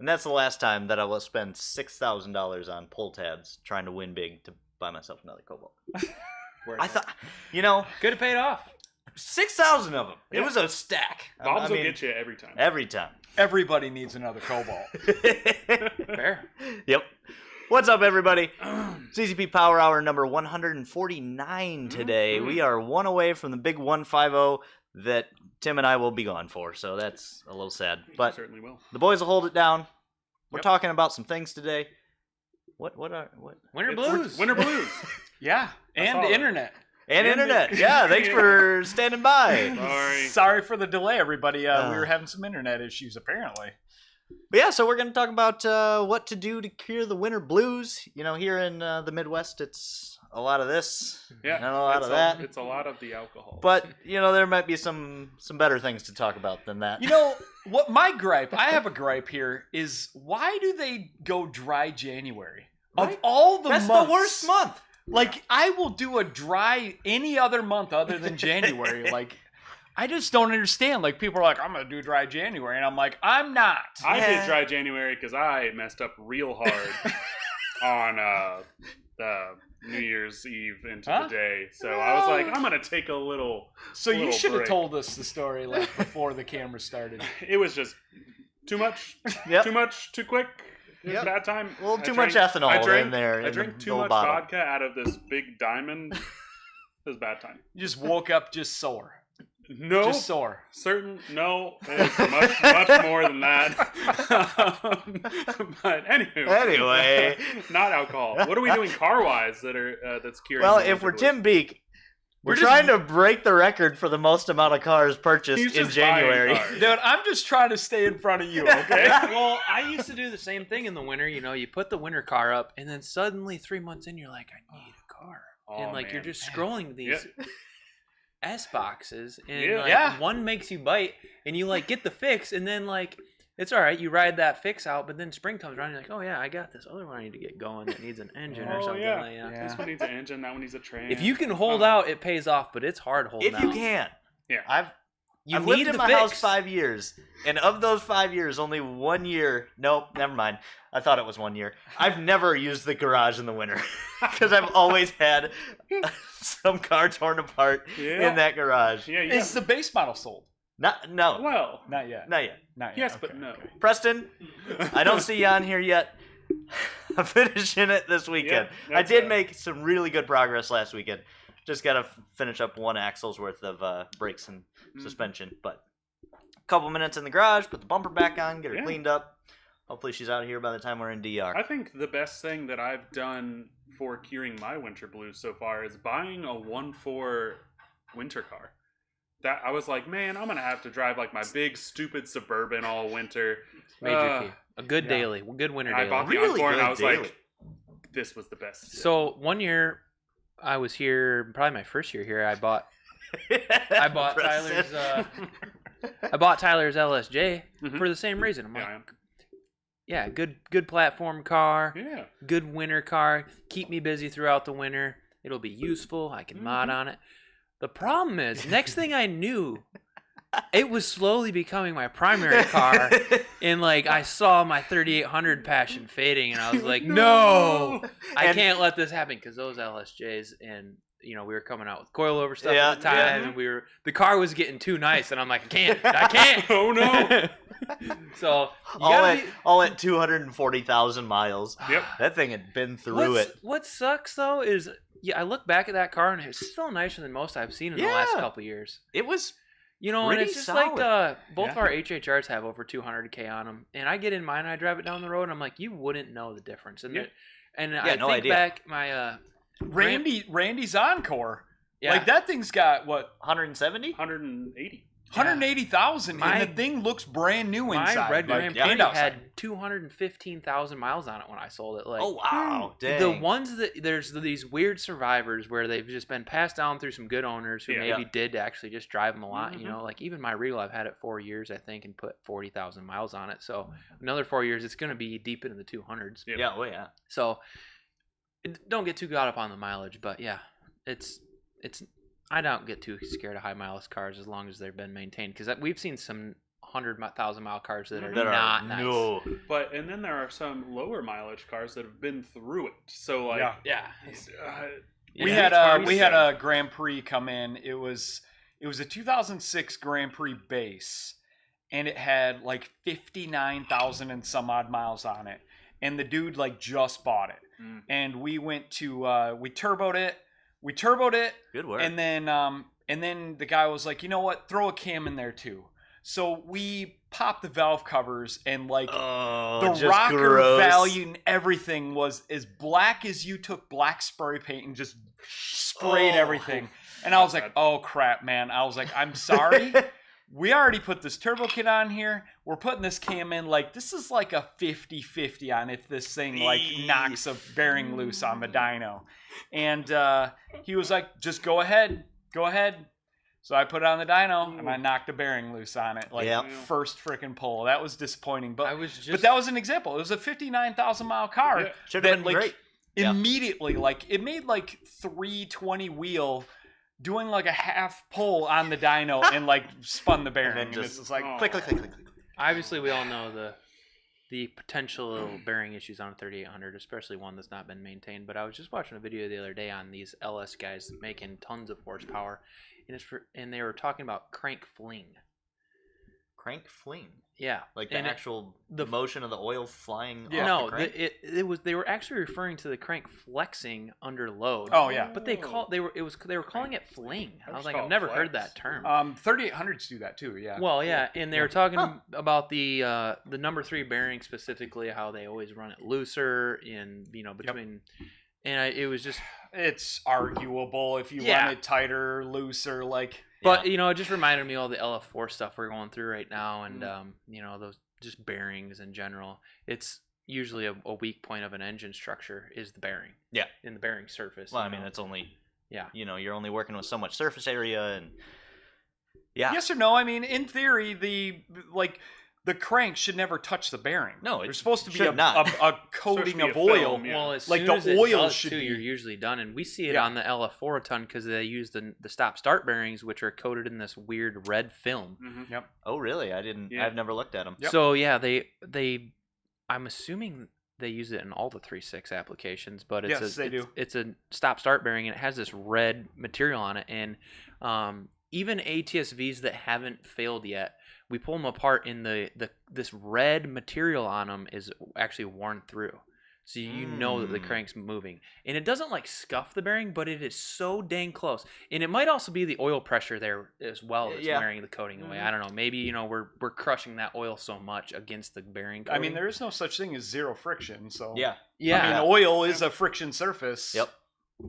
And that's the last time that I will spend $6,000 on pull tabs trying to win big to buy myself another Cobalt. I thought, could have paid off. 6,000 of them. Yeah. It was a stack. Bob's will get you every time. Every time. Everybody needs another Cobalt. Fair. Yep. What's up, everybody? ZZP Power Hour number 149 today. We are one away from the big 150 that Tim and I will be gone for, so that's a little sad. But certainly will. The boys will hold it down. We're talking about some things today. What? Winter Blues. Winter Blues. Yeah, and internet. And internet. Yeah, thanks for standing by. Sorry for the delay, everybody. We were having some internet issues, apparently. But yeah, so we're going to talk about what to do to cure the winter blues. Here in the Midwest, it's a lot of this, and a lot of that. It's a lot of the alcohol. But, there might be some better things to talk about than that. What my gripe, I have a gripe here, is why do they go dry January? Right? Of all the months. That's the worst month. Like, I will do a dry any other month other than January. Like, I just don't understand. Like, people are like, I'm going to do dry January. And I'm like, I'm not. I did dry January because I messed up real hard on the New Year's Eve into the day. So I was like, I'm going to take a little So you should have break. told us the story like before the camera started. It was just too much. Yep. Too much, too quick. It was a bad time. A little too much ethanol in there. I drank too much vodka out of this big diamond. It was a bad time. You just woke up just sore. No. Just sore. No. It's much more than that. But anyway. Not alcohol. What are we doing car-wise that's curing? Well, if we're Tim Beek, we're trying to break the record for the most amount of cars purchased in January. Dude, I'm just trying to stay in front of you, okay? Well, I used to do the same thing in the winter. You put the winter car up, and then suddenly 3 months in, you're like, I need a car. And, you're just scrolling these S boxes, and, one makes you bite, and you, get the fix, and then, it's all right. You ride that fix out, but then spring comes around, and you're like, oh, yeah, I got this other one I need to get going that needs an engine or something. This one needs an engine, that one needs a train. If you can hold out, it pays off, but it's hard holding out. If you can. Yeah. I've lived in my house 5 years, and of those 5 years, only 1 year. Nope, never mind. I thought it was 1 year. I've never used the garage in the winter because I've always had some car torn apart in that garage. Yeah. Is the base model sold? No. Well, not yet. Yes, but no. Preston, I don't see you on here yet. I'm finishing it this weekend. Yeah, I did make some really good progress last weekend. Just got to finish up one axle's worth of brakes and suspension. But a couple minutes in the garage, put the bumper back on, get her cleaned up. Hopefully she's out of here by the time we're in DR. I think the best thing that I've done for curing my winter blues so far is buying a 1.4 winter car. That I was like, man, I'm going to have to drive my big, stupid Suburban all winter. Major key. A good daily. A good winter daily. I bought the Encore and I was like, this was the best. So 1 year I was here, probably my first year here, I bought Tyler's Tyler's LSJ for the same reason. I'm like, good platform car. Yeah. Good winter car. Keep me busy throughout the winter. It'll be useful. I can mod on it. The problem is, next thing I knew, it was slowly becoming my primary car, and I saw my 3800 passion fading, and I was like, no, I can't let this happen, because those LSJs, and we were coming out with coilover stuff at the time, and the car was getting too nice, and I'm like, I can't. Oh no. So all at 240,000 miles. Yep. That thing had been through it. What sucks though is, I look back at that car and it's still nicer than most I've seen in the last couple of years. It was, and it's just solid. Both our HHRs have over 200K on them, and I get in mine and I drive it down the road and I'm like, you wouldn't know the difference. And I think back my Randy's Encore. Yeah. That thing's got what? 170? 180. 180,000, and the thing looks brand new inside. My red Grand Prix had 215,000 miles on it when I sold it. Oh wow! Dang. The ones that there's these weird survivors where they've just been passed down through some good owners who maybe did actually just drive them a lot. Even my Regal, I've had it 4 years, I think, and put 40,000 miles on it. So another 4 years, it's going to be deep into the 200s. Yeah, oh yeah. So don't get too caught up on the mileage, but it's. I don't get too scared of high mileage cars as long as they've been maintained, because we've seen some 100,000 mile cars that are That are not nice. no. But and then there are some lower mileage cars that have been through it. So like, Yeah. We Yeah. had a Grand Prix come in. It was a 2006 Grand Prix base, and it had like 59,000 and some odd miles on it. And the dude like just bought it. And we went to we turboed it. Good work. And then the guy was like, you know what? Throw a cam in there too. So we popped the valve covers, and like the rocker gross. value and everything was as black as you took black spray paint and just sprayed everything. And I was like, oh crap, man. I was like, I'm sorry. We already put this turbo kit on here. We're putting this cam in. Like, this is like a 50-50 on if this thing like knocks a bearing loose on the dyno. And he was like, just go ahead. So I put it on the dyno, and I knocked a bearing loose on it. Like, first freaking pull. That was disappointing. But that was an example. It was a 59,000 mile car. Yeah. Should have been like, great. Immediately, like, it made like 320 wheel doing like a half pull on the dyno and like spun the bearing. And then just it's like click. Obviously, we all know the potential bearing issues on a 3800, especially one that's not been maintained. But I was just watching a video the other day on these LS guys making tons of horsepower, and they were talking about crank fling. Crank fling. Yeah, Like the motion of the oil flying. Yeah. Off No, the crank? it was they were actually referring to the crank flexing under load. Oh yeah. But they were calling it fling. I was like, call I've it never flex. heard that term. 3800s do that too. Yeah. Well, yeah, and they were talking about the number 3 bearing specifically, how they always run it looser in between, and it was just. It's arguable if you run it tighter, looser, like. But it just reminded me of all the LF4 stuff we're going through right now, and those just bearings in general. It's usually a weak point of an engine structure is the bearing. Yeah. In the bearing surface. Well, I mean, it's only. Yeah. You're only working with so much surface area, and. Yeah. Yes or no? I mean, in theory, the crank should never touch the bearing. No, there's supposed to be a coating of oil. Film, yeah. Well, as Like soon the as it oil does, should too, be- you're usually done, and we see it on the LF4 a ton because they use the stop-start bearings, which are coated in this weird red film. Mm-hmm. Yep. Oh, really? I didn't. Yeah. I've never looked at them. Yep. So yeah, they I'm assuming they use it in all the 3.6 applications, but it's Yes, they do. It's a stop-start bearing, and it has this red material on it, and even ATSVs that haven't failed yet, we pull them apart, and this red material on them is actually worn through. So you know that the crank's moving. And it doesn't like scuff the bearing, but it is so dang close. And it might also be the oil pressure there as well that's wearing the coating away. I don't know. Maybe, we're crushing that oil so much against the bearing coating. I mean, there is no such thing as zero friction. So Yeah. Yeah. I mean, oil is a friction surface. Yep.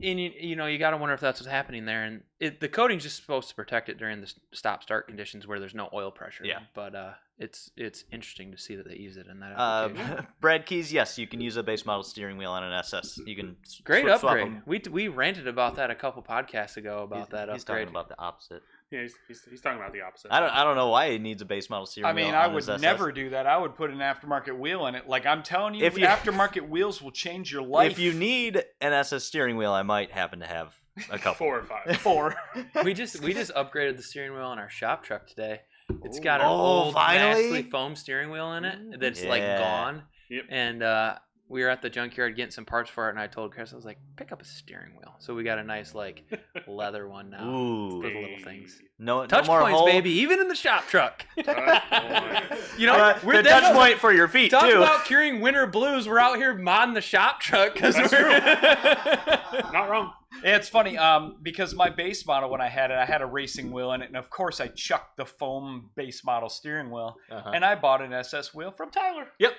And you got to wonder if that's what's happening there. And the coating's just supposed to protect it during the stop-start conditions where there's no oil pressure. Yeah. But it's interesting to see that they use it in that application. Brad Keys, yes, you can use a base model steering wheel on an SS. You can Great swap upgrade. them. We ranted about that a couple podcasts ago about that He's upgrade. talking about the opposite. Yeah, he's talking about the opposite. I don't know why he needs a base model steering I wheel. mean, on I his would SS. never do that. I would put an aftermarket wheel in it. Like, I'm telling you, If you- aftermarket wheels will change your life. If you need an SS steering wheel, I might happen to have a couple. 4 or 5. 4. we just upgraded the steering wheel on our shop truck today. It's got an Oh, old finally? Nestle foam steering wheel in it that's like Yeah. gone. Yep. And we were at the junkyard getting some parts for it, and I told Chris, I was like, pick up a steering wheel. So we got a nice like leather one now. Ooh. For the little things. No Touch more points, hole. baby, even in the shop truck. Touch point. The touch point for your feet Talk too. about curing winter blues. We're out here modding the shop truck because That's we're Not wrong. It's funny because my base model, when I had it, I had a racing wheel in it. And, of course, I chucked the foam base model steering wheel. Uh-huh. And I bought an SS wheel from Tyler. Yep.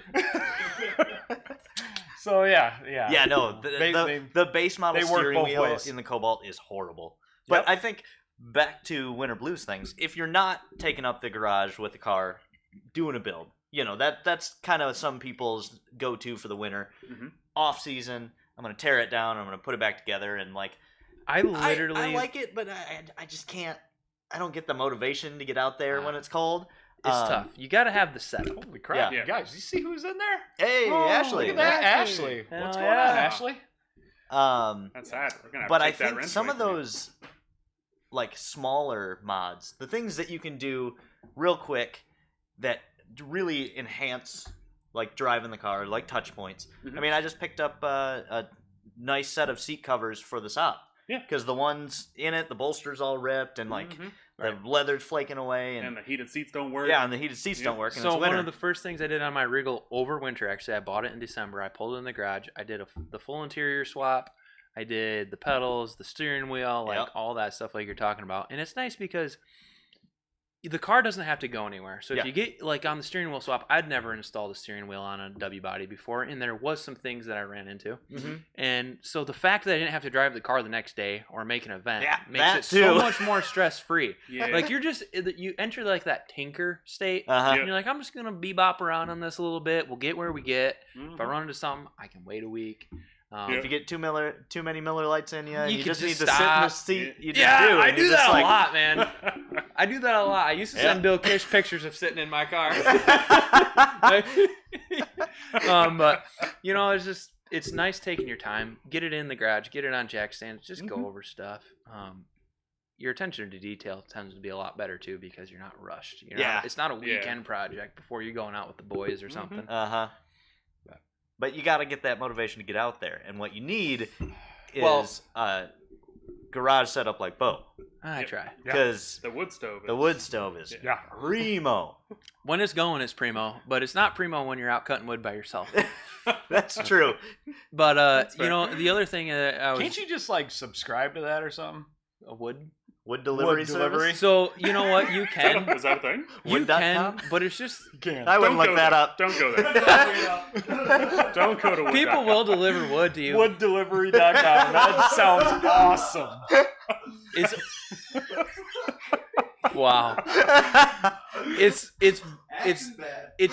So, yeah. Yeah, no, the base model they work steering both wheel ways. in the Cobalt is horrible. But Yep. I think back to Winter Blues things, if you're not taking up the garage with the car, doing a build, that's kind of some people's go-to for the winter. Mm-hmm. Off season, I'm gonna tear it down, I'm gonna put it back together, and like I literally I like it, but I just can't. I don't get the motivation to get out there when it's cold. it's tough. You got to have the setup. Holy crap. Yeah. Guys, you see who's in there? Hey, Oh, Ashley. Look at that, Ashley. Ashley. Hell What's going yeah. on, Ashley? That's sad. We're gonna have But to I take that think wrench some away of from you. those like smaller mods, the things that you can do real quick that really enhance like driving the car, like touch points. I mean, I just picked up a nice set of seat covers for the Saab. Yeah. Because the ones in it, the bolster's all ripped and like the leather's flaking away, and the heated seats don't work. Yeah, and the heated seats don't work. And so it's winter. one of the first things I did on my Regal over winter, actually, I bought it in December. I pulled it in the garage. I did the full interior swap. I did the pedals, the steering wheel, like all that stuff like you're talking about. And it's nice because the car doesn't have to go anywhere. So if you get like on the steering wheel swap, I'd never installed a steering wheel on a W body before, and there was some things that I ran into. And so the fact that I didn't have to drive the car the next day or make an event makes it so much more stress free. Like you enter like that tinker state, and you're like, I'm just gonna bebop around on this a little bit. We'll get where we get. If I run into something, I can wait a week. If you get too many Miller Lights in you just need to stop. sit in the seat. You just I do that a lot, man. I do that a lot. I used to send Bill Kish pictures of sitting in my car. But you know, it's nice taking your time. Get it in the garage. Get it on jack stands. Just go over stuff. Your attention to detail tends to be a lot better too because you're not rushed. It's not a weekend project before you're going out with the boys or something. But you got to get that motivation to get out there, and what you need is garage setup like Bo. I try. Because the wood stove is primo. When it's going, it's primo, but it's not primo when you're out cutting wood by yourself. That's true. But you know, the other thing can't you just like subscribe to that or something? A wood delivery service? So you know what, you can. Is that a thing? You can, but it's just. I wouldn't look that up. Don't go there. Don't go to wood. People will deliver wood to you. Wooddelivery.com. That sounds awesome. It's wow. It's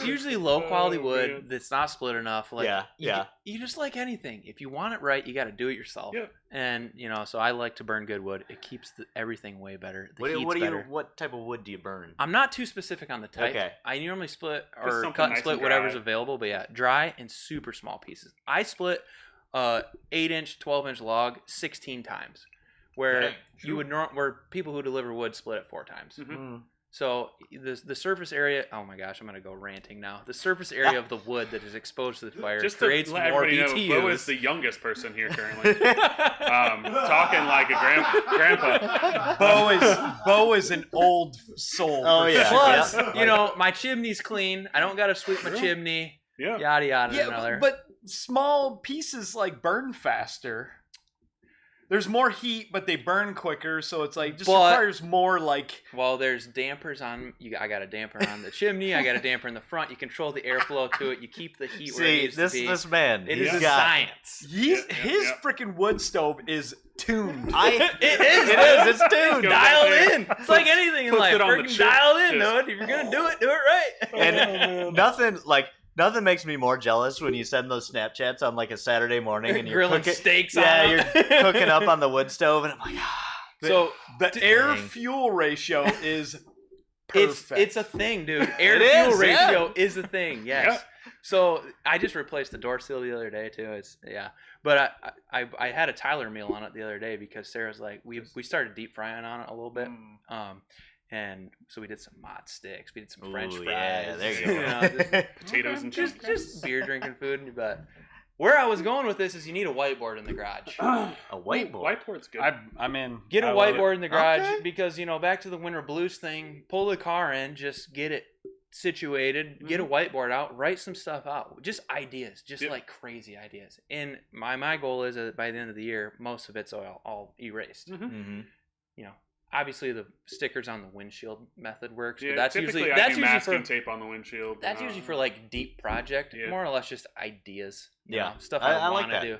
usually low quality wood that's not split enough. Like you just like anything. If you want it right, you got to do it yourself. Yeah. And you know, so I like to burn good wood. It keeps everything way better. What type of wood do you burn? I'm not too specific on the type. Okay. I normally split or cut and split whatever's available, but yeah, dry and super small pieces. I split 8-inch, 12-inch log 16 times. Where where people who deliver wood split it 4 times. So the surface area. Oh my gosh, I'm gonna go ranting now. The surface area of the wood that is exposed to the fire creates more BTUs. Bo is the youngest person here currently. Talking like a grandpa. Bo is an old soul. Oh yeah. Plus, you know, my chimney's clean. I don't gotta sweep my chimney. Yeah. Yada yada. Another. But small pieces like burn faster. There's more heat, but they burn quicker, so it's like requires more like. Well, there's dampers on. I got a damper on the chimney. I got a damper in the front. You control the airflow to it. You keep the heat where it needs to be. This man, it is a science. His freaking wood stove is tuned. It is. It's tuned. Dialed in. It's like anything in life. Freaking dialed in, dude. If you're gonna do it right. And nothing makes me more jealous when you send those Snapchats on like a Saturday morning and you're grilling cooking steaks. You're cooking up on the wood stove, and I'm like, So the air fuel ratio is perfect. It's a thing, dude. Air fuel ratio is a thing. Yes. Yeah. So I just replaced the door seal the other day too. But I had a Tyler meal on it the other day because Sarah's like we started deep frying on it a little bit. And so we did some mott sticks. We did some French fries. Yeah, there you go. Potatoes and just beer drinking food. But where I was going with this is you need a whiteboard in the garage. A whiteboard? Whiteboard's good. I'm in. Get a whiteboard in the garage because, you know, back to the winter blues thing, pull the car in, just get it situated, get a whiteboard out, write some stuff out. Just ideas, like crazy ideas. And my goal is that by the end of the year, most of it's all erased. You know. Obviously, the stickers on the windshield method works, but that's usually masking tape on the windshield. That's usually for like deep project, more or less just ideas. You know, stuff I want to do.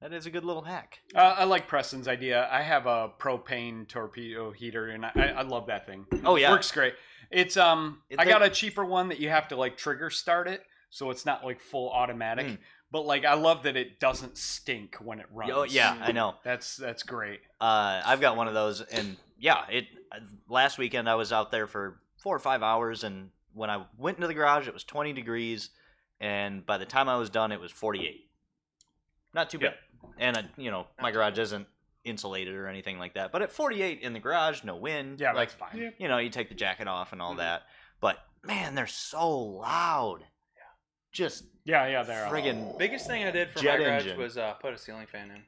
That is a good little hack. I like Preston's idea. I have a propane torpedo heater, and I love that thing. Oh yeah, works great. It's I got a cheaper one that you have to like trigger start it, so it's not like full automatic. But like, I love that it doesn't stink when it runs. Oh yeah, I know. That's great. I've got one of those, and last weekend I was out there for 4 or 5 hours, and when I went into the garage, it was 20 degrees, and by the time I was done, it was 48. Not too bad. And my garage isn't insulated or anything like that. But at 48 in the garage, no wind. Yeah, that's fine. You take the jacket off and all that. But man, they're so loud. Just Yeah, they're friggin' Biggest thing I did for Jet my garage engine. was put a ceiling fan in.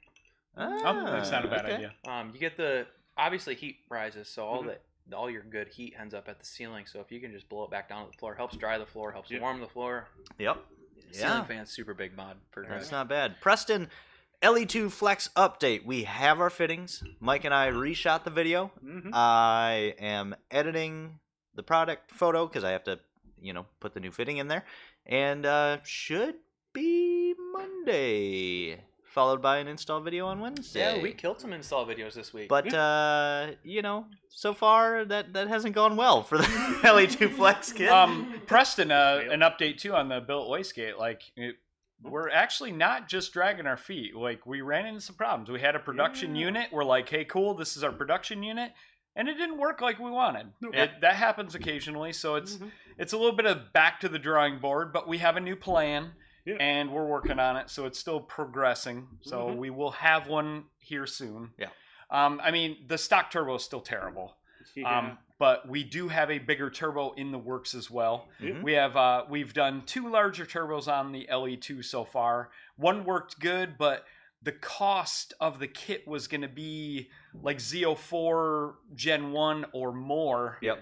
Oh, that's not a bad okay. idea. You get the obviously heat rises, so all your good heat ends up at the ceiling. So if you can just blow it back down to the floor, helps dry the floor, helps warm the floor. Yep. Ceiling fan's super big mod for driving. That's not bad. Preston, LE2 Flex update. We have our fittings. Mike and I reshot the video. I am editing the product photo because I have to, put the new fitting in there. And should be Monday, followed by an install video on Wednesday. Yeah, we killed some install videos this week. But, so far that hasn't gone well for the LE2 Flex kit. Preston, an update too on the billet wastegate. We're actually not just dragging our feet. We ran into some problems. We had a production unit. We're like, hey, cool, this is our production unit. And it didn't work like we wanted. Nope. That happens occasionally. So it's a little bit of back to the drawing board, but we have a new plan. Yeah. And we're working on it, so it's still progressing. So we will have one here soon. Yeah. The stock turbo is still terrible. Yeah. But we do have a bigger turbo in the works as well. Mhm. We've done 2 larger turbos on the LE2 so far. One worked good, but the cost of the kit was going to be like Z04 Gen 1 or more. Yep.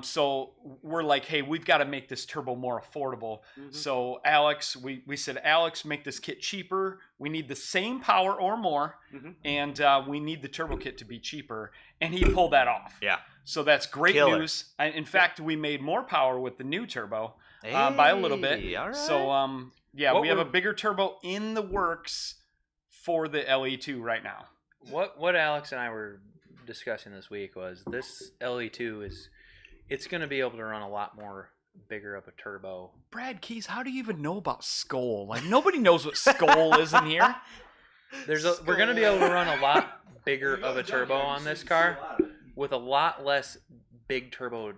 So we're like, hey, we've got to make this turbo more affordable. So Alex, we said, Alex, make this kit cheaper. We need the same power or more, and we need the turbo kit to be cheaper. And he pulled that off. Yeah. So that's great Killer. news. In fact, we made more power with the new turbo by a little bit. All right. So we have a bigger turbo in the works for the LE2 right now. What Alex and I were discussing this week was this LE2 it's going to be able to run a lot more bigger of a turbo. Brad Keys, how do you even know about Skoal? Nobody knows what Skoal is in here. We're going to be able to run a lot bigger of a turbo on this car with a lot less big turbo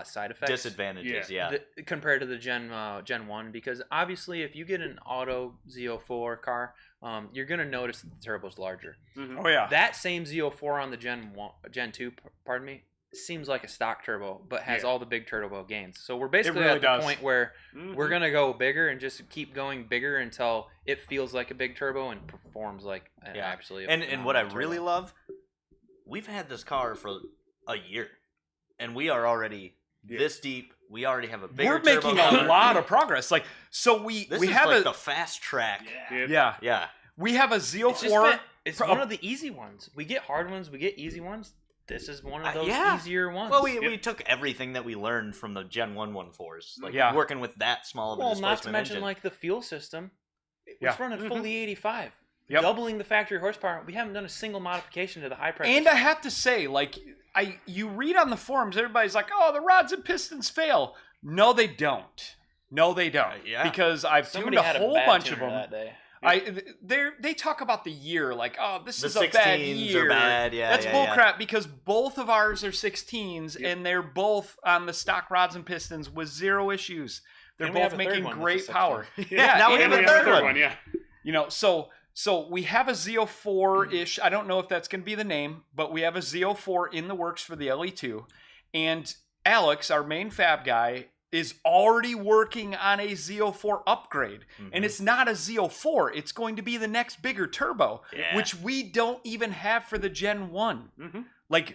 side effects. Disadvantages, yeah. Compared to the Gen 1, because obviously if you get an auto Z04 car, you're going to notice that the turbo's larger. Oh, yeah. That same Z04 on the Gen 2, seems like a stock turbo, but has all the big turbo gains. So we're basically at the point where we're going to go bigger and just keep going bigger until it feels like a big turbo and performs like absolutely And what I really love, we've had this car for a year, and we are already this deep. We already have a bigger We're making turbo a lot of progress. We This is have like the fast track. Yeah. We have a Z04. It's one of the easy ones. We get hard ones, we get easy ones. This is one of those easier ones. Well, we took everything that we learned from the Gen 1 1.4s, working with that small of a displacement not to mention engine. the fuel system. It's running fully 85. Yep. Doubling the factory horsepower. We haven't done a single modification to the high pressure. And I have to say, you read on the forums, everybody's like, oh, the rods and pistons fail. No, they don't. Because I've tuned a whole bunch of them. That day. They talk about the year, this is the a bad 16s year. are bad, That's bullcrap because both of ours are 16s and they're both on the stock rods and pistons with 0 issues. They're both making great power. Now we have a third one. Yeah. So we have a Z04-ish. I don't know if that's going to be the name, but we have a Z04 in the works for the LE2. And Alex, our main fab guy, is already working on a Z04 upgrade. And it's not a Z04. It's going to be the next bigger turbo, which we don't even have for the Gen 1.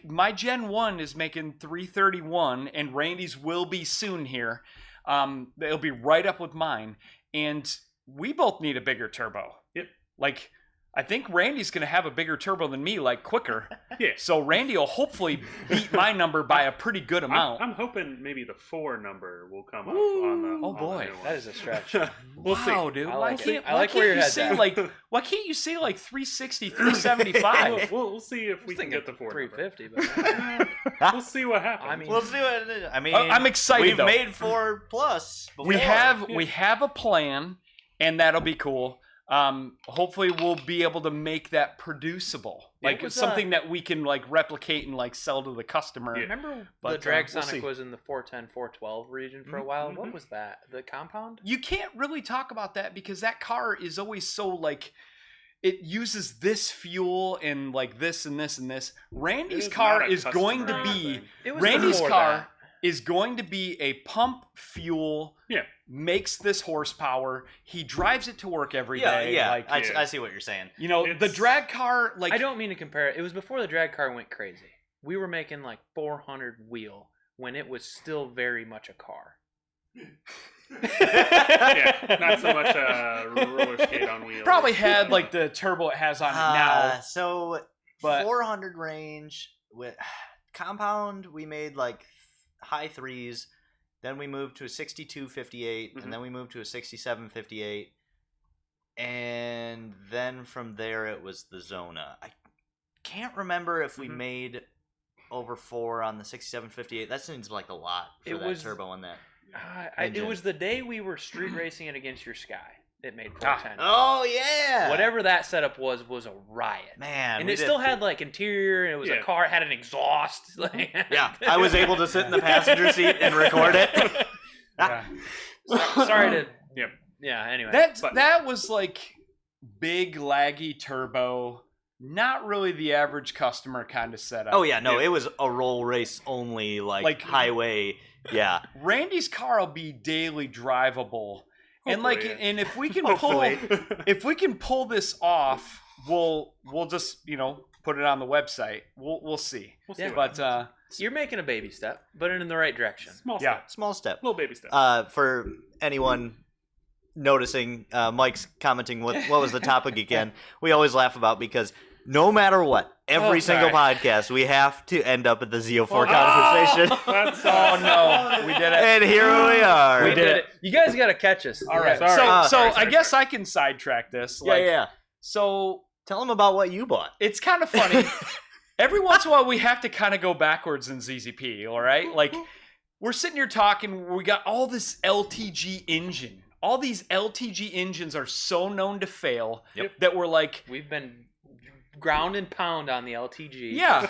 My Gen 1 is making 331, and Randy's will be soon here. It'll be right up with mine. And we both need a bigger turbo. Yep. I think Randy's going to have a bigger turbo than me, quicker. Yeah. So Randy will hopefully beat my number by a pretty good amount. I'm hoping maybe the 4 number will come up on the. Oh boy, that is a stretch. We'll wow, see. Dude. I Why like can't where your you head's say at. why can't you say 360, 375? We'll see if we can get the 4 350, but we'll see what happens. We'll see what it is. I'm excited. We've though. made 4 plus. Before. We have a plan, and that'll be cool. Hopefully we'll be able to make that producible, something that we can replicate and sell to the customer. Remember the Dragsonic was in the 410, 412 region for a while. What was that? The compound? You can't really talk about that because that car is always so it uses this fuel and this and this and this. Randy's car is going to be is going to be a pump fuel. Yeah. Makes this horsepower. He drives it to work every day. Yeah, Like, I see what you're saying. you know, the drag car, like... I don't mean to compare it. It was before the drag car went crazy. We were making like 400 wheel when it was still very much a car. Yeah, not so much a roller skate on wheels. Probably had like the turbo it has on it now. So, but 400 range with compound, we made like high threes. Then we moved to a 6258, and then we moved to a 6758, and then from there it was the Zona. I can't remember if we made over 4 on the 6758. That seems like a lot for that turbo on that. It was the day we were street racing it against your Sky. It made 410. Oh yeah! Whatever that setup was a riot. Man, and it still had like interior, and it was a car. It had an exhaust. Yeah, I was able to sit in the passenger seat and record it. Sorry to. Yep. Yeah. Anyway, that was like big laggy turbo. Not really the average customer kind of setup. Oh yeah, no, it was a roll race only, like highway. Yeah. Randy's car will be daily drivable. And and if we can pull this off, we'll just, you know, put it on the website. We'll see. But you're making a baby step, but in the right direction. Small step. Little baby step. For anyone noticing, Mike's commenting what was the topic again. We always laugh about because no matter what, every single podcast, we have to end up at the ZO4 conversation. Oh no, we did it. And here we are. We did it. You guys got to catch us. All right. Sorry. I guess I can sidetrack this. Yeah. So tell them about what you bought. It's kind of funny. Every once in a while, we have to kind of go backwards in ZZP. All right, like we're sitting here talking. We got all this LTG engine. All these LTG engines are so known to fail that we're like, we've been ground and pound on the LTG. Yeah.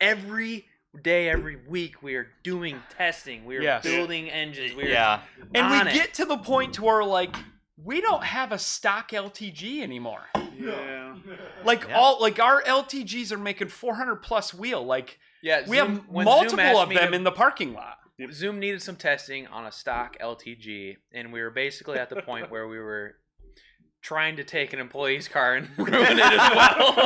Every day, every week, we are doing testing. We are building engines. And we get to the point to where like we don't have a stock LTG anymore. Yeah. Like our LTGs are making 400 plus wheel. Like we have multiple of them in the parking lot. Zoom needed some testing on a stock LTG, and we were basically at the point where we were trying to take an employee's car and ruin it as well.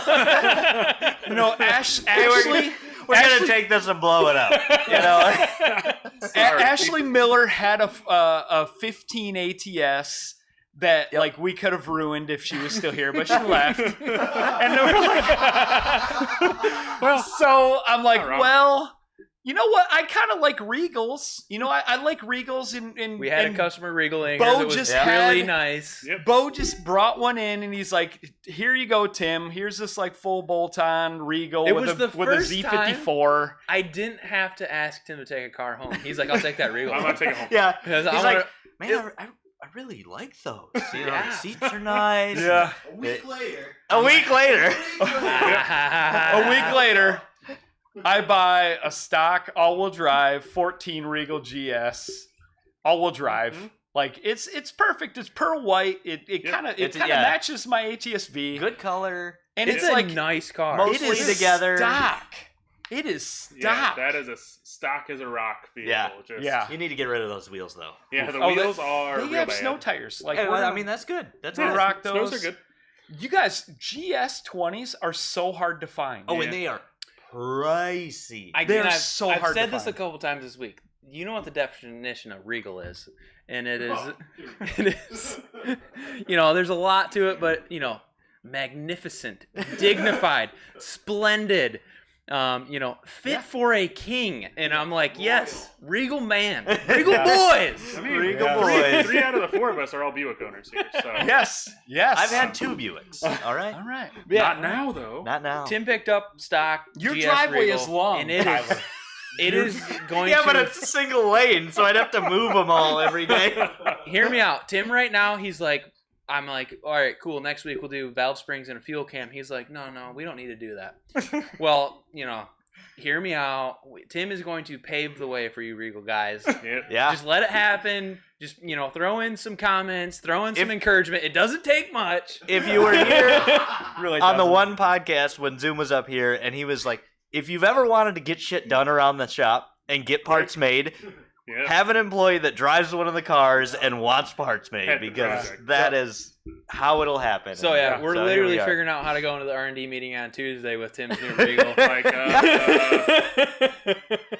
You know, Ashley, we're gonna take this and blow it up. You know, Ashley Miller had a 15 ATS that like we could have ruined if she was still here, but she left. And we're like, so I'm like, well. You know what? I kind of like Regals. You know, I like Regals. And we had a customer Regaling. Bo it was just really nice. Yep. Bo just brought one in, and he's like, "Here you go, Tim. Here's this like full bolt-on Regal with a Z54." I didn't have to ask Tim to take a car home. He's like, "I'll take that Regal." I'm gonna take it home. Yeah, he's like, man, I really like those. You know, the seats are nice. Yeah. A week later. A week later. I buy a stock all-wheel drive 14 Regal GS all-wheel drive. Mm-hmm. Like it's perfect. It's pearl white. It kind of matches my ATS-V. Good color. And it's a nice car. Mostly together. Stock. It is stock. Yeah, that is a stock as a rock vehicle. Yeah. You need to get rid of those wheels though. Yeah, the wheels are they real have bad. snow tires. Like I mean that's good. That's good. Rock those. Snows are good. You guys, GS20s are so hard to find. Oh, and they are pricey. I've hard said to this find. a couple times this week. You know what the definition of Regal is, and it is, you know, there's a lot to it, but you know, magnificent, dignified, splendid, you know, fit for a king. And I'm like, yes, Regal man, Regal boys. I mean, Regal boys. 3 out of the 4 of us are all Buick owners here. So Yes. I've had 2 Buicks. All right. Yeah. Not now though. Not now. Tim picked up stock. Your GS driveway Regal, is long, and it Tyler. It is going yeah, to... but it's a single lane, so I'd have to move them all every day. Hear me out. Tim right now, he's like, I'm like, all right, cool. Next week we'll do valve springs and a fuel cam. He's like, no, we don't need to do that. Well, you know, hear me out. Tim is going to pave the way for you Regal guys. Yeah. Just let it happen. Just, you know, throw in some comments, throw in some encouragement. It doesn't take much. If you were here really on the one podcast when Zoom was up here and he was like, if you've ever wanted to get shit done around the shop, and get parts made. Yep. Have an employee that drives one of the cars and wants parts made, Pet because project. that is how it'll happen. So Yeah, we're so here literally we are. figuring out how to go into the R&D meeting on Tuesday with Tim's new Regal. Like,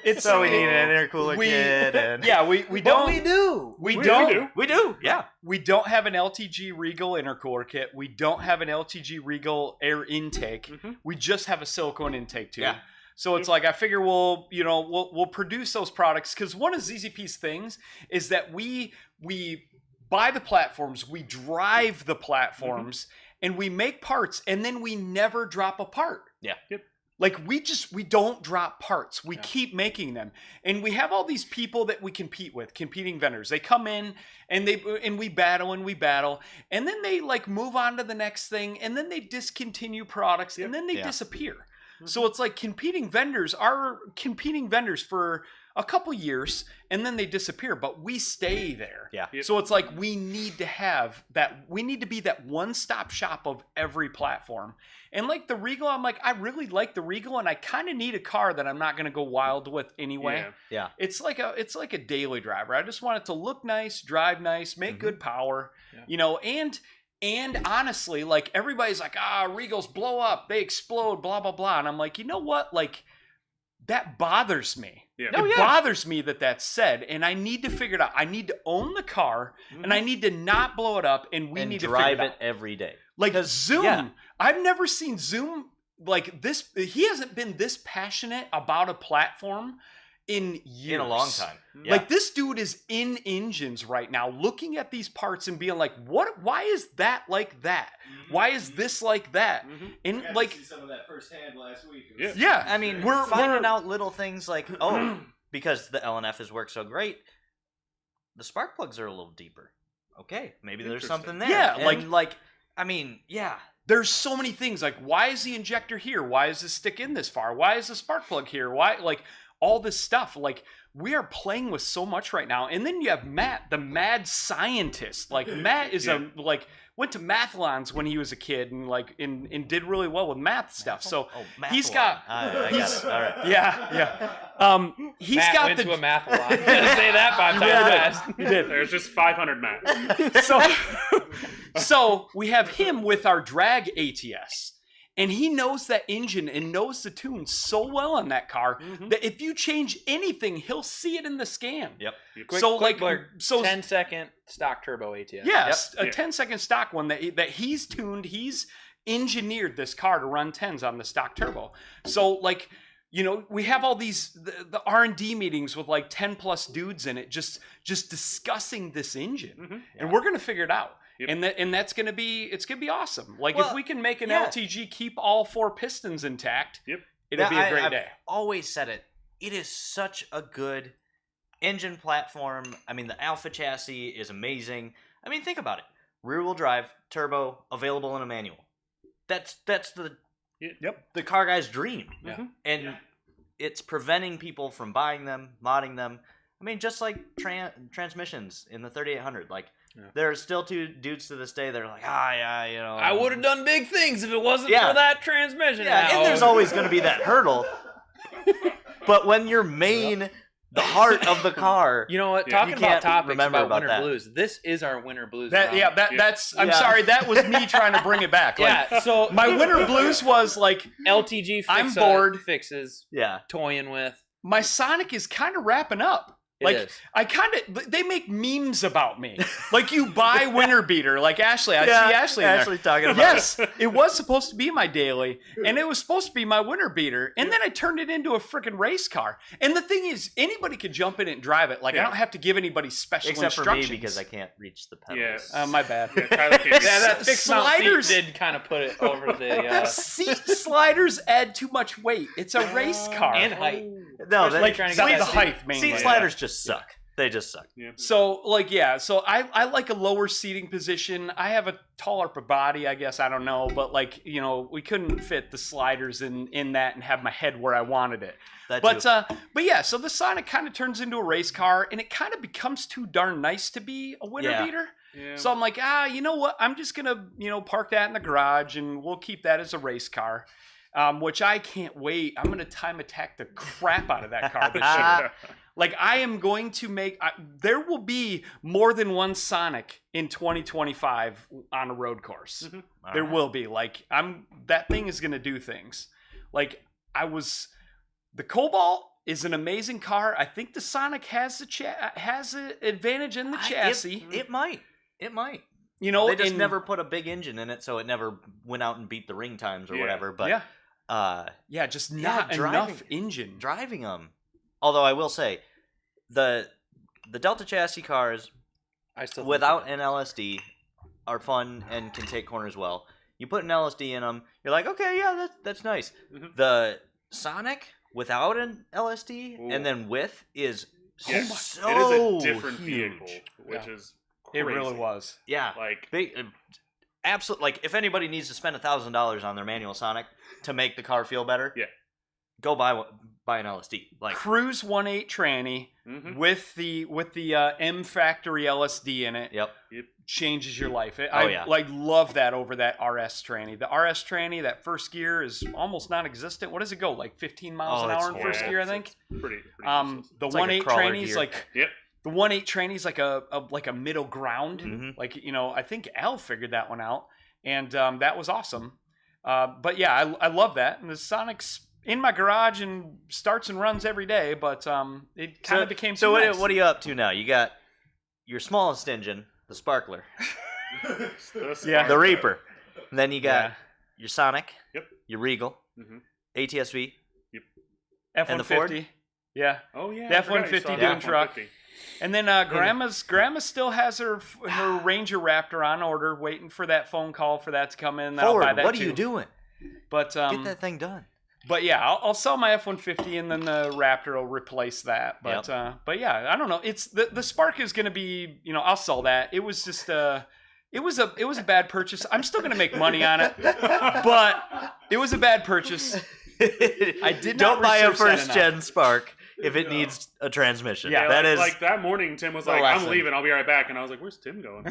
It's So we need an intercooler kit, and Yeah, we But don't. we do. We We don't. do. we do, yeah. We don't have an LTG Regal intercooler kit. We don't have an LTG Regal air intake. Mhm. We just have a silicone intake tube. Yeah. So it's like I figure we'll produce those products, because one of ZZP's things is that we buy the platforms, we drive the platforms, and we make parts, and then we never drop a part. Yeah. Yep. Like we don't drop parts. We Yeah. keep making them. And we have all these people that we compete with, competing vendors. They come in and we battle, and then they like move on to the next thing, and then they discontinue products, and then they Yeah. disappear. So it's like competing vendors are competing vendors for a couple years, and then they disappear, but we stay there. Yeah. Yep. So it's like we need to have that. We need to be that one-stop shop of every platform. And like the Regal, I'm like, I really like the Regal, and I kind of need a car that I'm not going to go wild with anyway. Yeah. It's like a daily driver. I just want it to look nice, drive nice, make good power, Yeah. And honestly, like everybody's like, Regals blow up, they explode, blah blah blah, and I'm like, you know what, like that bothers me. Yeah. It bothers me that that's said, and I need to figure it out. I need to own the car, and I need to not blow it up, and we And need to drive figure it every day. Like Zoom, yeah. I've never seen Zoom like this. He hasn't been this passionate about a platform in years. In a long time. Yeah. Like this dude is in engines right now, looking at these parts and being like, "What? Why is that like that? Why is this like that?" Mhm. And got like, to see some of that firsthand last week. Yeah. yeah, I mean, we're finding out little things like, because the LNF has worked so great, the spark plugs are a little deeper. Okay, maybe there's something there. Yeah, And like, I mean, yeah. There's so many things. Like, why is the injector here? Why is this stick in this far? Why is the spark plug here? Why, like, all this stuff. Like, we are playing with so much right now. And then you have Matt, the mad scientist. Like, Matt is went to mathlons when he was a kid and like and did really well with math stuff. So he's got I got it. All right. yeah. He's Matt got went the to a math lab. I'm gonna say that 5 times fast. He did. There's just 500 Matt. So we have him with our drag ATS. And he knows that engine and knows the tune so well on that car that if you change anything, he'll see it in the scan. Yep. So like, so 10-second stock turbo ATS. yes, Yep. a 10-second stock one that he's tuned. He's engineered this car to run 10s on the stock turbo. So like, you know, we have all these the R&D meetings with like 10 plus dudes in it, just discussing this engine, and we're gonna figure it out. Yep. And that's gonna be awesome. Like Well, if we can make an yeah. LTG keep all 4 pistons intact, Yep. it'll be a great I've day. always said it. It is such a good engine platform. I mean, the Alpha chassis is amazing. I mean, think about it. Rear-wheel drive, turbo, available in a manual. That's the car guy's dream. Yeah. And it's preventing people from buying them, modding them. I mean, just like transmissions in the 3800. Like, there are still 2 dudes to this day that are like, you know. I would have done big things if it wasn't Yeah. for that transmission. Yeah, and there's always going to be that hurdle. But when you're the heart of the car, You know what? Yeah. Talking You about can't topics remember about about winter that. blues. This is our winter blues. That's. I'm Yeah. sorry. That was me trying to bring it back. Like, Yeah. So my winter blues was like LTG. I'm bored. Fixes. yeah. Toying with. my Sonic is kind of wrapping up. It Like is. I kind of, they make memes about me. Like you buy winter beater, like Ashley. I see Ashley in there. Ashley talking about Yes, it was supposed to be my daily, and it was supposed to be my winter beater, and then I turned it into a freaking race car. And the thing is, anybody could jump in it and drive it. Like I don't have to give anybody special Except for instructions. me because I can't reach the pedals. Yeah. My bad. Yeah, Tyler can't do Yeah, that that. fixed mount Sliders- seat did kind of put it over the Seat sliders add too much weight. It's a race car. and height. No, Especially like trying to It's not get the that height mainly. seat sliders just suck. They just suck. So I like a lower seating position. I have a taller upper body, I guess. I don't know, but like, you know, we couldn't fit the sliders in that and have my head where I wanted it. But yeah, so the Sonic kind of turns into a race car, and it kind of becomes too darn nice to be a winter beater. Yeah. So I'm like, you know what? I'm just gonna, park that in the garage, and we'll keep that as a race car. which I can't wait. I'm going to time attack the crap out of that car this year. Like, I am going to there will be more than one Sonic in 2025 on a road course. Mm-hmm. There will be. Like, that thing is going to do things. Like, the Cobalt is an amazing car. I think the Sonic has an advantage in the chassis. It might. You know, they just never put a big engine in it, so it never went out and beat the ring times or whatever. But just not enough engine. Driving them. Although I will say, the Delta chassis cars, without an LSD, are fun and can take corners well. You put an LSD in them, you're like, okay, yeah, that's nice. Mm-hmm. The Sonic without an LSD and then with is so it is a different huge. vehicle, which is It crazy. really was. Yeah, Like, absolutely. Like, if anybody needs to spend $1,000 on their manual Sonic to make the car feel better, go buy an LSD. Like Cruise 1.8 tranny with the M Factory LSD in it. Yep. Changes your life. Yeah. Like love that over that RS tranny. The RS tranny, that first gear is almost non-existent. What does it go? Like 15 miles an hour in first gear, I think. Pretty the It's like a 1.8 crawler tranny's gear. like the 1.8 tranny's like a middle ground. Like, you know, I think Al figured that one out, and that was awesome. But yeah, I love that. And the Sonic's in my garage and starts and runs every day, but it kind of became so. too nice. What are you up to now? You got your smallest engine, the Sparkler, the Reaper, and then you got your Sonic, your Regal, ATSV, F-150. and the Ford. Yeah. Oh yeah. The F-150 doing truck. And then Grandma still has her Ranger Raptor on order, waiting for that phone call for that to come in. I'll Ford, buy that what too. are you doing? But Get that thing done. But yeah, I'll sell my F-150 and then the Raptor will replace that. But but yeah, I don't know. It's the Spark is going to be, you know, I'll sell that. It was just it was a bad purchase. I'm still going to make money on it, but it was a bad purchase. I did not Don't buy a research that first gen Spark if it needs a transmission. Yeah, that is like that morning. Tim was like, lesson. "I'm leaving. I'll be right back." And I was like, "Where's Tim going?"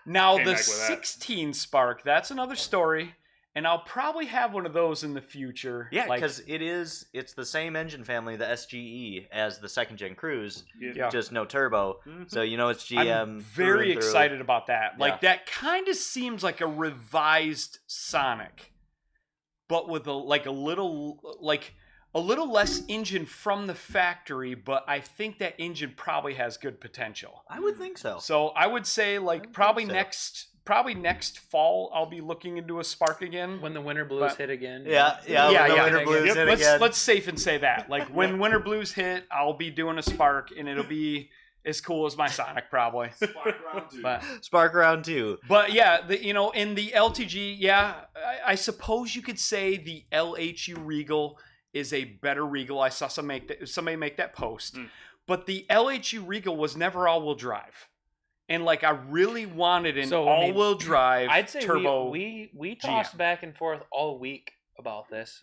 Now Came the back with that. 16 Spark, that's another story. And I'll probably have one of those in the future. Yeah, like, because it's the same engine family, the SGE, as the second gen Cruise, Yeah. just no turbo. So you know it's GM. I'm very excited about that. Like Yeah. that kind of seems like a revised Sonic, but with a little less engine from the factory. But I think that engine probably has good potential. I would think so. So I would say probably next fall I'll be looking into a Spark again. When the winter blues hit again. Yeah. Yeah, when the yeah. winter blues hit let's again. let's safe and say that. Like when winter blues hit, I'll be doing a Spark and it'll be as cool as my Sonic probably. Spark round two. Spark round 2. But yeah, in the LTG, I suppose you could say the LHU Regal is a better Regal. I saw somebody make that post. But the LHU Regal was never all-wheel drive. And like I really wanted an all-wheel drive I'd say turbo. we tossed back and forth all week about this.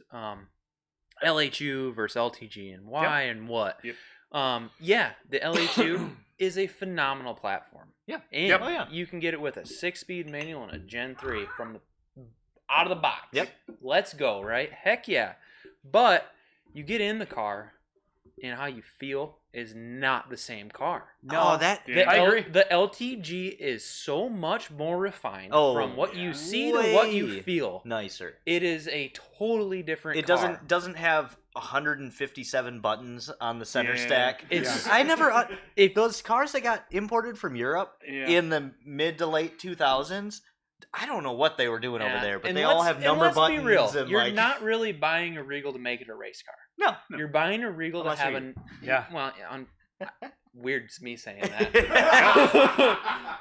LHU versus LTG and why and what. Yep. The LHU is a phenomenal platform. Yeah. And you can get it with a 6-speed manual and a Gen 3 from out of the box. Yep. Let's go, right? Heck yeah. But you get in the car and how you feel is not the same car. No, I agree. The LTG is so much more refined from what you see to way what you feel. nicer. It is a totally different It car. doesn't have 157 buttons on the center Yeah. stack. It's I never if those cars that got imported from Europe Yeah. in the mid to late 2000s, I don't know what they were doing over there, but And they all let's- have and number let's buttons. Be real. And You're like, not really buying a Regal to make it a race car. no. You're buying a Regal Unless to have you- well, weird's me saying that.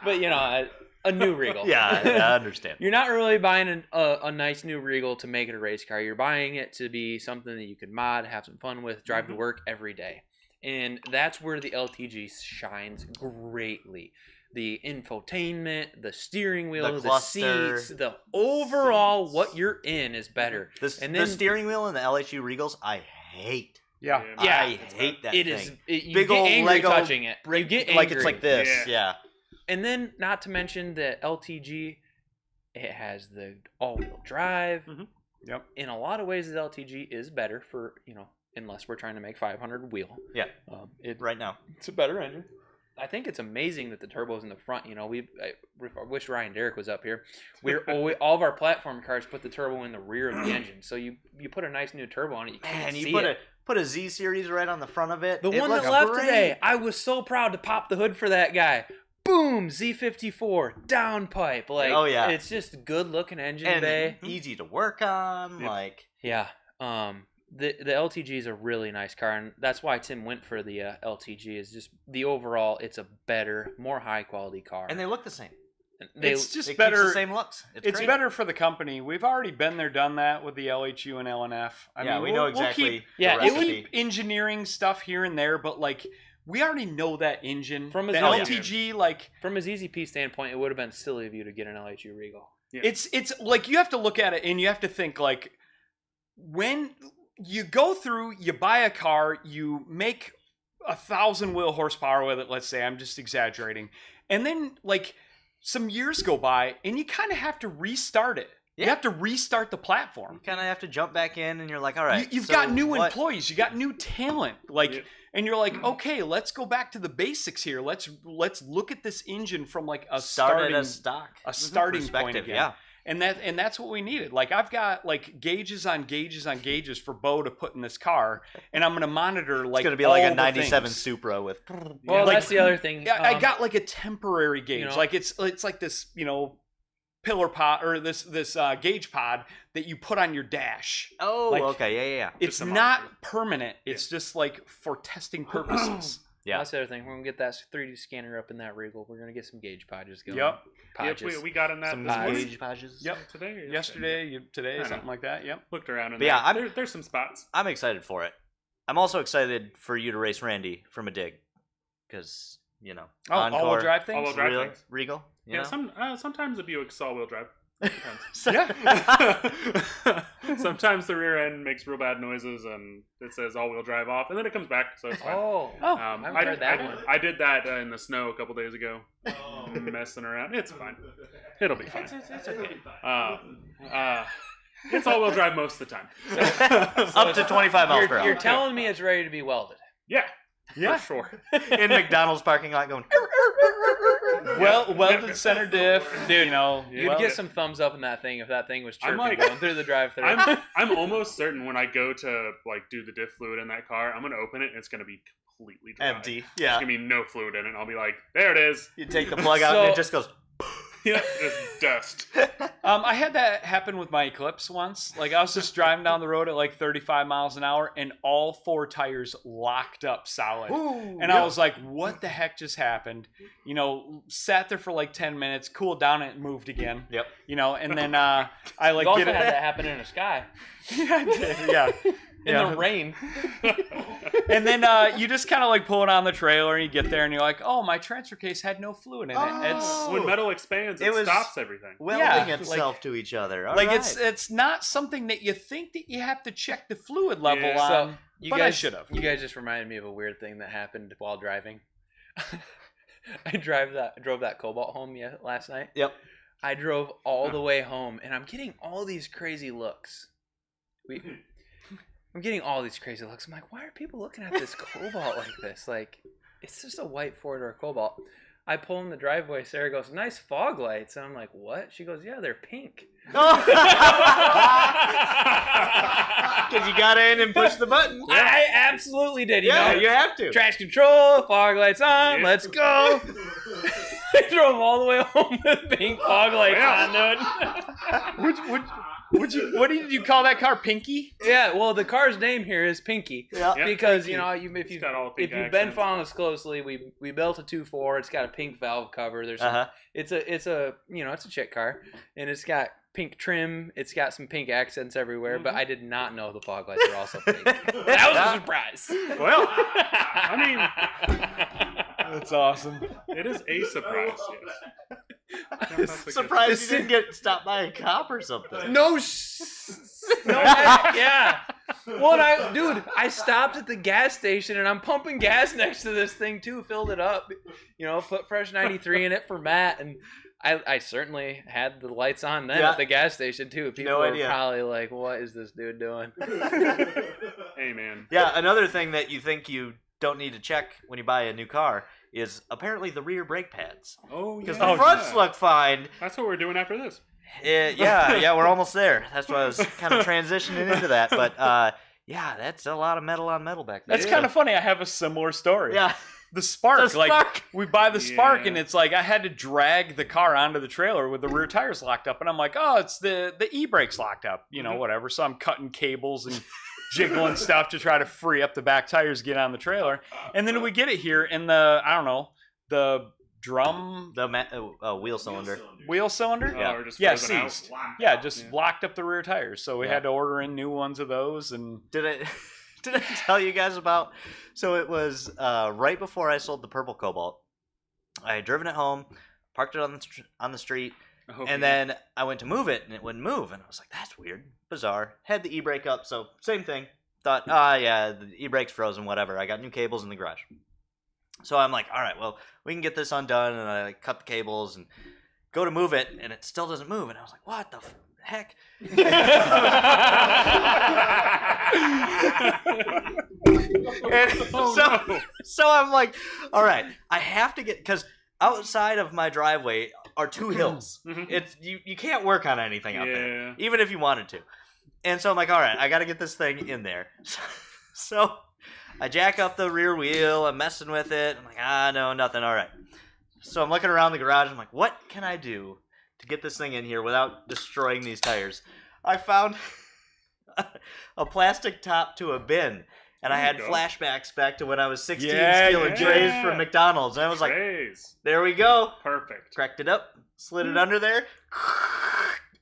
But a new Regal. Yeah, I understand. You're not really buying a nice new Regal to make it a race car. You're buying it to be something that you can mod, have some fun with, drive to work every day. And that's where the LTG shines greatly. The infotainment, the steering wheel, The the cluster. seats, the overall what you're in is better. The steering wheel and the LHU Regals, I hate. Yeah. Yeah, I hate that It thing. is. You Big get old angry Lego touching it. You get angry. Like it's like this. Yeah. And then, not to mention the LTG, it has the all-wheel drive. Yep. In a lot of ways, the LTG is better for, unless we're trying to make 500 wheel. Yeah. Right now. It's a better engine. I think it's amazing that the turbo's in the front. I wish Ryan Derrick was up here. All of our platform cars put the turbo in the rear of the engine. So you put a nice new turbo on it. You can't see it. Put a Z series right on the front of it. The one that left today, I was so proud to pop the hood for that guy. Boom, Z54 downpipe. Like, oh yeah, it's just a good looking engine and bay, easy to work on. The LTG is a really nice car, and that's why Tim went for the LTG. Is just the overall, it's a better, more high quality car, and they look the same. It's just better. The same looks. It's better for the company. We've already been there, done that with the LHU and LNF. I mean, we know exactly. We'll keep engineering stuff here and there, but like we already know that engine from the LTG. Like from a ZZP standpoint, it would have been silly of you to get an LHU Regal. Yeah. It's like you have to look at it and you have to think like when you go through, you buy a car, you make 1,000 wheel horsepower with it. Let's say, I'm just exaggerating, and then like. Some years go by, and you kind of have to restart it. Yeah. You have to restart the platform. You kind of have to jump back in, and you're like, all right. You've got new employees. You got new talent. Like, and you're like, okay, let's go back to the basics here. Let's look at this engine from like a starting point again. Yeah. And that's what we needed. Like I've got like gauges on gauges on gauges for Bo to put in this car, and I'm gonna monitor like. It's gonna be like a '97 Supra with. Well, that's the other thing. I got like a temporary gauge. Like it's like this pillar pod or this gauge pod that you put on your dash. Oh, like, okay, yeah. It's not permanent. It's just like for testing purposes. Yeah, that's the other thing. We're gonna get that 3D scanner up in that Regal. We're gonna get some gauge podges going. Yep. We got in that some gauge podges. Yep. Today, something like that. Yep. Looked around and there's some spots. I'm excited for it. I'm also excited for you to race Randy from a dig, because all-wheel drive things. All-wheel drive things. Regal. Sometimes the Buick's all-wheel drive. Yeah. Sometimes the rear end makes real bad noises and it says all-wheel drive off, and then it comes back, so it's fine. I heard that one. I did that in the snow a couple days ago, messing around. It's fine. It'll be fine. It's okay. It's all-wheel drive most of the time. Up to 25 miles per hour. You're telling me it's ready to be welded? Yeah, for sure. In McDonald's parking lot going. Welded center diff, dude. You'd get some thumbs up in that thing if that thing was chirping going through the drive-thru. I'm almost certain when I go to like do the diff fluid in that car, I'm gonna open it and it's gonna be completely dry. Empty. Yeah. There's gonna be no fluid in it. And I'll be like, there it is. You take the plug out and it just goes. Yeah, just dust. I had that happen with my Eclipse once. Like I was just driving down the road at like 35 miles an hour, and all 4 tires locked up solid. And I was like, "What the heck just happened?" Sat there for like 10 minutes, cooled down, and it moved again. Yep. And then I like you also had that happen in the sky. Yeah, I did. Yeah. In the rain. And then you just kind of like pull it on the trailer and you get there and you're like, oh, my transfer case had no fluid in it. When metal expands, it stops everything. Welding itself to each other. It's not something that you think that you have to check the fluid level on. So I should have. You guys just reminded me of a weird thing that happened while driving. I drove that Cobalt home last night. Yep. I drove all the way home and I'm getting all these crazy looks. I'm getting all these crazy looks. I'm like, why are people looking at this Cobalt like this? Like, it's just a white 4-door Cobalt. I pull in the driveway. Sarah goes, nice fog lights. And I'm like, what? She goes, yeah, they're pink. Because you got in and pushed the button. Yeah. I absolutely did. You know? You have to. Traction control, fog lights on, let's go. I drove all the way home with pink fog lights on, dude. What did you call that car? Pinky? Yeah, well, the car's name here is Pinky. Yeah. Because, Pinky. if you've been following us closely, we built a 2.4. It's got a pink valve cover. There's it's a chick car, and it's got pink trim. It's got some pink accents everywhere, but I did not know the fog lights were also pink. That was a surprise. Well, I mean, that's awesome. It is a surprise, yes. Surprised you didn't get stopped by a cop or something. No, yeah. Well, I stopped at the gas station and I'm pumping gas next to this thing too. Filled it up, put fresh 93 in it for Matt, and I certainly had the lights on then Yeah. at the gas station too. People No were idea. probably like, "What is this dude doing?" Hey, man. Yeah, another thing that you think you don't need to check when you buy a new car is apparently the rear brake pads. Oh, yeah. Because the fronts look fine. That's what we're doing after this. Yeah, we're almost there. That's why I was kind of transitioning into that. But yeah, that's a lot of metal on metal back there. That's kind of funny. I have a similar story. Yeah. The Spark. The Like, Spark. we buy the Spark, Yeah. and it's like I had to drag the car onto the trailer with the rear tires locked up. And I'm like, oh, it's the e-brakes locked up. You know, whatever. So I'm cutting cables and jiggling stuff to try to free up the back tires to get on the trailer. And then we get it here, and the drum The wheel cylinder. wheel cylinder? Yeah. Or just Yeah, frozen out. seized. Yeah, just locked up the rear tires. So we Yeah. had to order in new ones of those. And Did I tell you guys about? So it was right before I sold the purple Cobalt. I had driven it home, parked it on the street, Oh, and then I went to move it, and it wouldn't move. And I was like, that's weird, bizarre. Had the e-brake up, so same thing. Thought, yeah, the e-brake's frozen, whatever. I got new cables in the garage. So I'm like, all right, well, we can get this undone. And I cut the cables and go to move it, and it still doesn't move. And I was like, what the heck? And so I'm like, all right, I have to get, because outside of my driveway are two hills. It's you can't work on anything out there, even if you wanted to. And so I'm like, all right, I got to get this thing in there. So I jack up the rear wheel. I'm messing with it. I'm like, no, nothing. All right. So I'm looking around the garage. I'm like, what can I do to get this thing in here without destroying these tires? I found a plastic top to a bin. And I had flashbacks back to when I was 16 stealing trays from McDonald's. And I was like, there we go. Perfect. Cracked it up, slid it under there,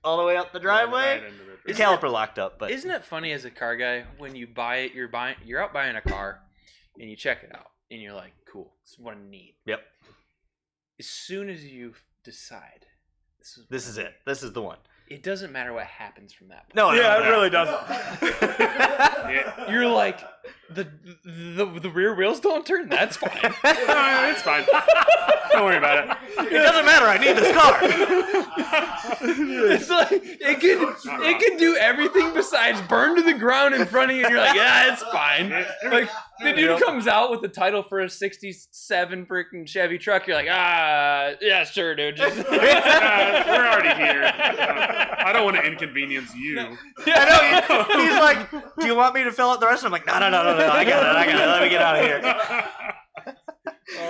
all the way up the driveway. The caliper locked up. But Isn't it funny as a car guy when you buy it, you're out buying a car and you check it out and you're like, cool, this is what I need. Yep. As soon as you decide, this is it. This is the one. It doesn't matter what happens from that point. No, yeah, it really doesn't. You're like, the rear wheels don't turn. That's fine. It's fine. Don't worry about it. It doesn't matter. I need this car. It's like it can do everything besides burn to the ground in front of you. And you're like, yeah, it's fine. Like the dude comes out with the title for a '67 freaking Chevy truck. You're like, yeah, sure, dude. Just We're already here. I don't want to inconvenience you. I know. He's like, do you want me to fill out the rest? I'm like, no. I got it. Let me get out of here.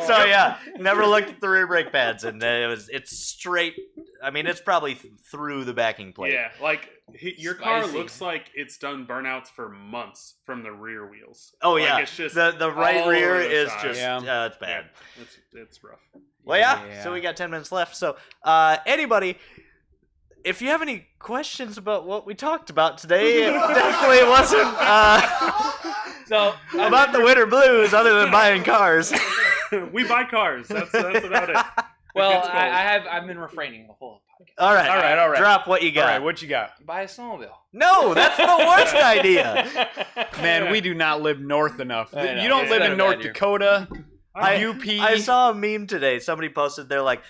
So yeah, never looked at the rear brake pads, and it's straight. I mean, it's probably through the backing plate. Yeah, like your car Spicy. looks like it's done burnouts for months from the rear wheels. Oh Like, yeah, it's just the right all rear over the is side. just it's bad. Yeah, it's rough. Well, yeah. So we got 10 minutes left. So anybody, if you have any questions about what we talked about today, it definitely wasn't about the winter blues, other than buying cars. We buy cars. That's about it. well, It's cold. I've been refraining the whole podcast. All right. Drop what you got. All right, what you got? Buy a snowmobile. No, that's the worst idea. Man, we do not live north enough. I know. You don't It's live not in a North bad year. Dakota, I UP. I saw a meme today. Somebody posted, they're like,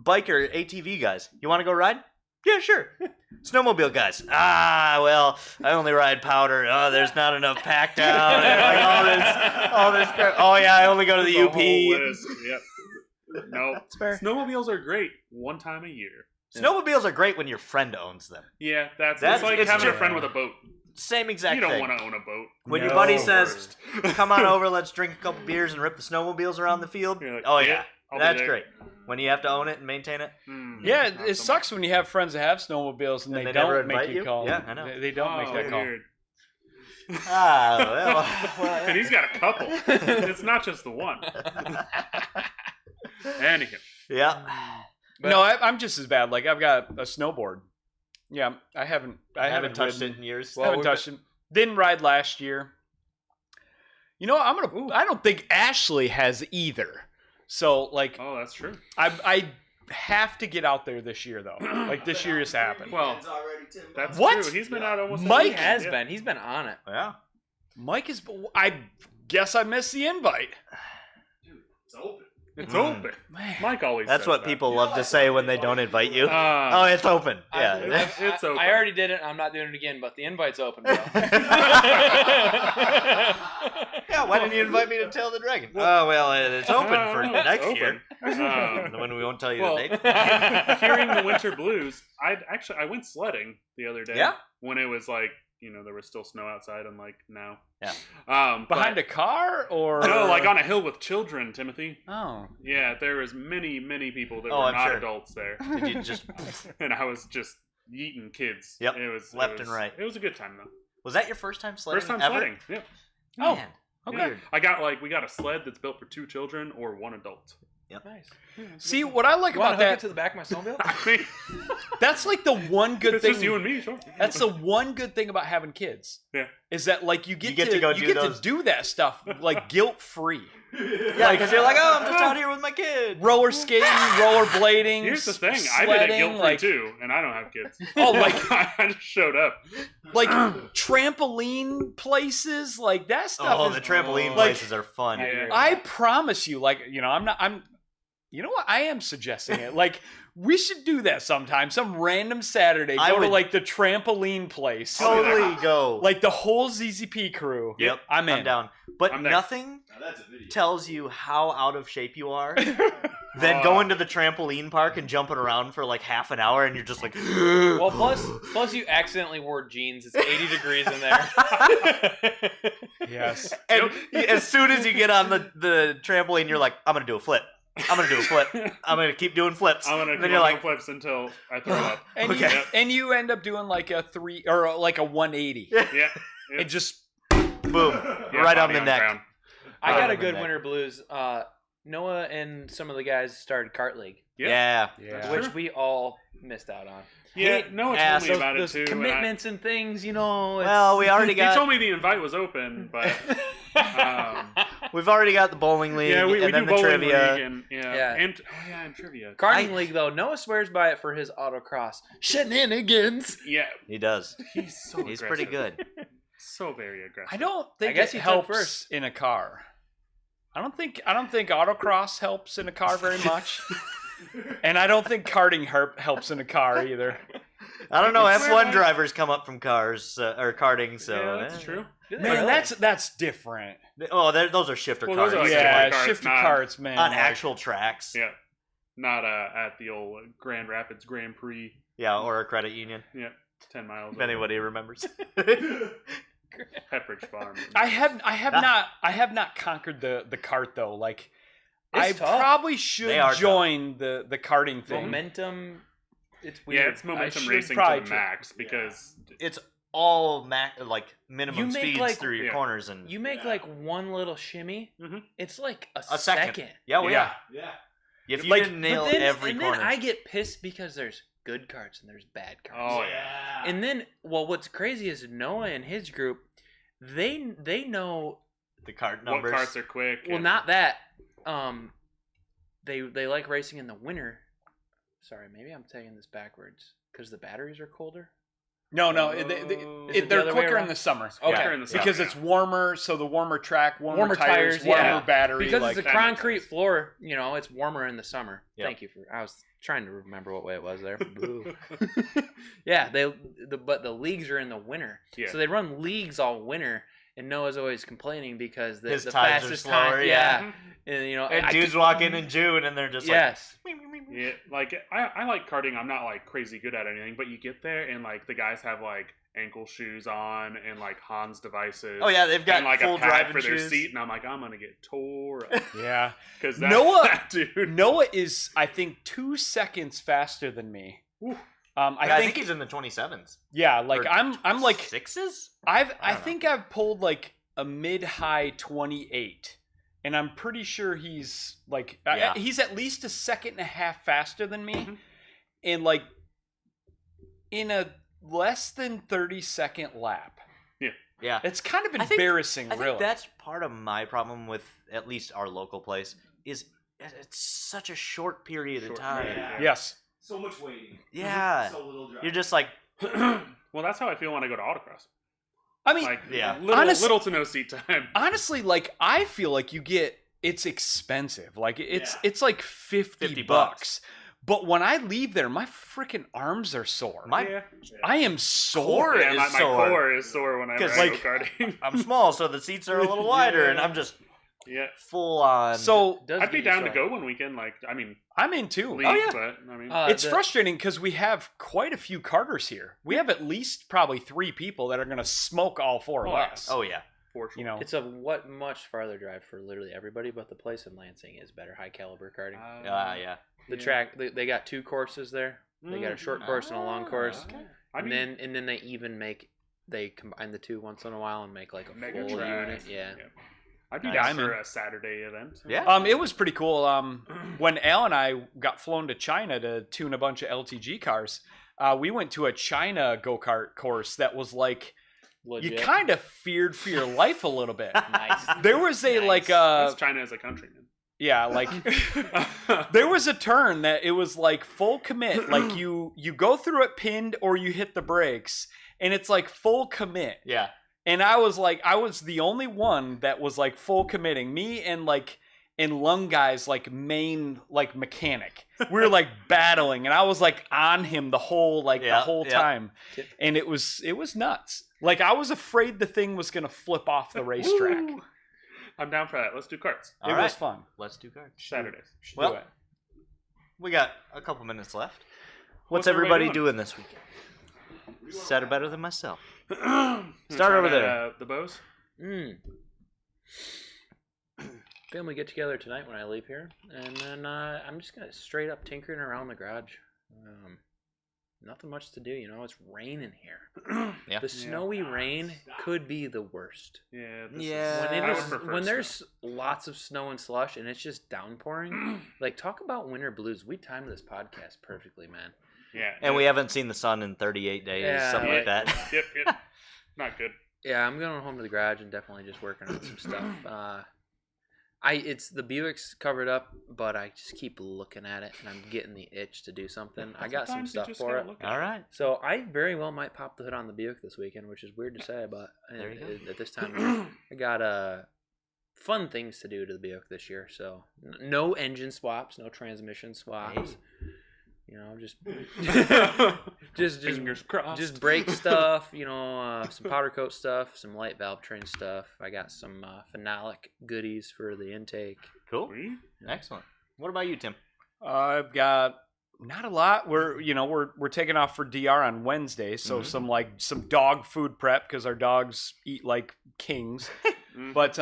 biker ATV guys, you want to go ride? Yeah, sure. Snowmobile guys. Well, I only ride powder. Oh, there's not enough pack down. And like all this crap. Oh yeah, I only go to the whole UP. list. Yep. No. fair. Snowmobiles are great one time a year. Snowmobiles are great when your friend owns them. Yeah, it's That's- like it's having a different. friend with a boat. Same exact You don't thing. want to own a boat. When your No. buddy says, "Come on over, let's drink a couple beers and rip the snowmobiles around the field." You're like, Oh yeah, yeah, I'll be that's there. great. When you have to own it and maintain it. Yeah, not it so sucks when you have friends that have snowmobiles and And they they never don't make invite you you? call. Yeah, I know. They don't make that call. Weird. Well, And he's got a couple. It's not just the one. Anyhow. yeah. No, I'm just as bad. Like I've got a snowboard. Yeah, I haven't touched ridden. it in years. Well, haven't touched it. Didn't ride last year. You know, I don't think Ashley has either. So like, Oh, that's true. I have to get out there this year though. Like this year just happened. Well, already, Tim. that's What? true. He's been out almost. Mike every He has yeah. been. He's been on it. Yeah. Mike is. I guess I missed the invite. Dude, it's open. It's open. Man. Mike always That's says what that. people love to say when they don't invite you. Oh, it's open. Yeah. It's open. I already did it. I'm not doing it again, but the invite's open, bro. Yeah, why didn't you invite me to Tell the Dragon? Oh, well, it's open for It's next open. year. When we won't tell you well, the date. Hearing the winter blues, I went sledding the other day. Yeah? When it was like, there was still snow outside, and like now. Yeah. Behind a car or No, like on a hill with children, Timothy. Oh. Yeah, there was many people that Oh, were I'm not sure. adults there, Did you just and I was just yeeting kids. Yep, It was left and right. It was a good time though. was that your first time sledding? First time ever? sledding. Yep. Oh. Man, Okay. weird. We got a sled that's built for 2 children or 1 adult. Nice. See, what I like You want about to hook it that, to the back of my snowmobile? I mean, that's like the one good it's thing. just you and me, sure. That's the one good thing about having kids. Yeah. Is that like you get get to go do those. to do that stuff like guilt free. Yeah, because you're like, oh, I'm just out here with my kid. Roller skating, roller blading. Here's the thing: I did it sledding, guilt-free like, too, and I don't have kids. Oh, like I just showed up. like trampoline places, like that stuff. Oh, is, the trampoline like, places are fun. Yeah. I promise you, like I'm. You know what? I am suggesting it. Like we should do that sometime. Some random Saturday, I go to would- like the trampoline place. Totally go. Like the whole ZZP crew. Yep, I'm in. I'm down. But I'm there. nothing Now that's a video. tells you how out of shape you are than going to the trampoline park and jumping around for like half an hour, and you're just like, Well, plus you accidentally wore jeans. It's 80 degrees in there. Yes. and as soon as you get on the trampoline, you're like, I'm gonna do a flip. I'm gonna do a flip. I'm gonna keep doing flips. I'm gonna and keep then you're on like, flips until I throw up. And, Okay. you, and you end up doing like a 3 or like a 180. Yeah. It just boom, Yeah, right on body the neck. ground. I Right got on a the good neck. winter blues. Noah and some of the guys started Kart League, Yeah. which we all missed out on. Yeah, Noah told me Those, about it those too. and commitments and things, you know. It's, Well, we already He told got me the invite was open, but we've already got the bowling league yeah, we and do then the bowling trivia. league and Yeah. and trivia. Karting League though, Noah swears by it for his autocross shenanigans. Yeah, He does. he's so He's pretty aggressive. good. So very aggressive. I don't think I guess it he took helps first. in a car. I don't think autocross helps in a car very much. And I don't think karting helps in a car either. I don't know. It's F1 weird, like- drivers come up from cars or karting, so yeah, that's true. Man, that's different. Those are shifter Well, cars those are like Yeah, carts, shifter not- carts, man. on like- actual tracks. Yeah, not at the old Grand Rapids Grand Prix. Yeah, or a credit union, Yeah, 10 miles. if anybody remembers. Pepperidge Farm. I have not conquered the cart though. Like It's I tough. probably They should are join the karting thing. Momentum. It's weird. Yeah, it's momentum should racing to probably the try- max because It's all like minimum You make, speeds like- through your Yeah. corners and You make like one little shimmy, Mhm. it's like a a second. second. Yeah, well, yeah. Yeah. If you Like, didn't nail But then, every and corner, then I get pissed because there's good carts and there's bad carts. oh yeah. And then, well, what's crazy is Noah and his group, they know. the cart What numbers. carts are quick? Well, and- not that. They like racing in the winter. Sorry, maybe I'm taking this backwards because the batteries are colder. No, Is it the they're other way quicker in around? the summer. Okay. Quicker in the summer, Because yeah. it's warmer, so the warmer track, warmer Warmer tires, tires, warmer yeah. battery. Because like, it's a that makes concrete sense. floor, you know, it's warmer in the summer. Yep. Thank you for. I was trying to remember what way it was there. Boo. Yeah, but the leagues are in the winter, Yeah. so they run leagues all winter. And Noah's always complaining because the His the times are fastest slower, time, yeah. and you know, And I dudes could- walk in June and they're just yes, Yeah, like I like karting. I'm not like crazy good at anything, but you get there and like the guys have like ankle shoes on and like Hans devices. like, oh yeah, they've got and like full a pad driving for their shoes. seat, and I'm like, I'm gonna get tore up yeah. because Noah- dude. Noah is, I think, 2 seconds faster than me. Oof. I think he's in the 27s. yeah, like Or I'm like sixes. I don't know. think I've pulled like a mid-high 28, and I'm pretty sure he's like Yeah. he's at least a second and a half faster than me, Mhm. and like in a less than 30-second lap. Yeah, It's kind of I think- embarrassing, I think really. that's part of my problem with at least our local place is it's such a short period of Short time. period, Yeah, Yeah. Yes. So much waiting. yeah. So little driving. You're just like, Well, that's how I feel when I go to autocross. I mean, Like, Yeah. little to no seat time. honestly, like I feel like you get it's expensive. Like it's like 50 bucks. But when I leave there, my freaking arms are sore. I am sore. Yeah, my core is sore whenever I go karting. I'm small, so the seats are a little wider, and I'm just full on. So I'd be down to go one weekend. Like, I mean, I'm in too. But I mean, it's frustrating because we have quite a few karters here. We have at least probably 3 people that are going to smoke all 4 of us. Oh yeah. For sure. You know, it's a much farther drive for literally everybody, but the place in Lansing is better high caliber karting. Yeah. The track they got 2 courses there. They got a short course and a long course, and then they combine the 2 once in a while and make like a mega full track. unit. Yeah. I'd be down for a Saturday event. Yeah. It was pretty cool. When Al and I got flown to China to tune a bunch of LTG cars, we went to a China go-kart course that was like, legit. You kind of feared for your life a little bit. Nice. There was a like That's China as a country, man. Yeah, like there was a turn that it was like full commit. Like you go through it pinned or you hit the brakes, and it's like full commit. Yeah. And I was the only one that was like full committing. Me and Lung Guy's like main like mechanic. We were like battling, and I was like on him the whole time, and it was nuts. Like I was afraid the thing was gonna flip off the racetrack. I'm down for that. Let's do karts. It was fun. Let's do karts. Saturdays. Well, we got a couple minutes left. What's everybody doing this weekend? Said it better than myself. Start over there. The Bows. Family get together tonight when I leave here, and then I'm just gonna straight up tinkering around the garage. Nothing much to do, you know. It's raining here. Yeah. The snowy rain could be the worst. Yeah. When there's lots of snow and slush and it's just downpouring, like talk about winter blues. We timed this podcast perfectly, man. Yeah. And we haven't seen the sun in 38 days, something like that. Yep. Not good. Yeah, I'm going home to the garage and definitely just working on some stuff. It's the Buick's covered up, but I just keep looking at it and I'm getting the itch to do something. I got some stuff for it. All right. So I very well might pop the hood on the Buick this weekend, which is weird to say, but at this time I got fun things to do to the Buick this year. So no engine swaps, no transmission swaps. Hey. You know, just fingers crossed. Just brake stuff, you know, some powder coat stuff, some light valve train stuff. I got some phenolic goodies for the intake. Cool. Excellent. What about you, Tim? I've got not a lot. We're taking off for DR on Wednesday, so some dog food prep because our dogs eat like kings, but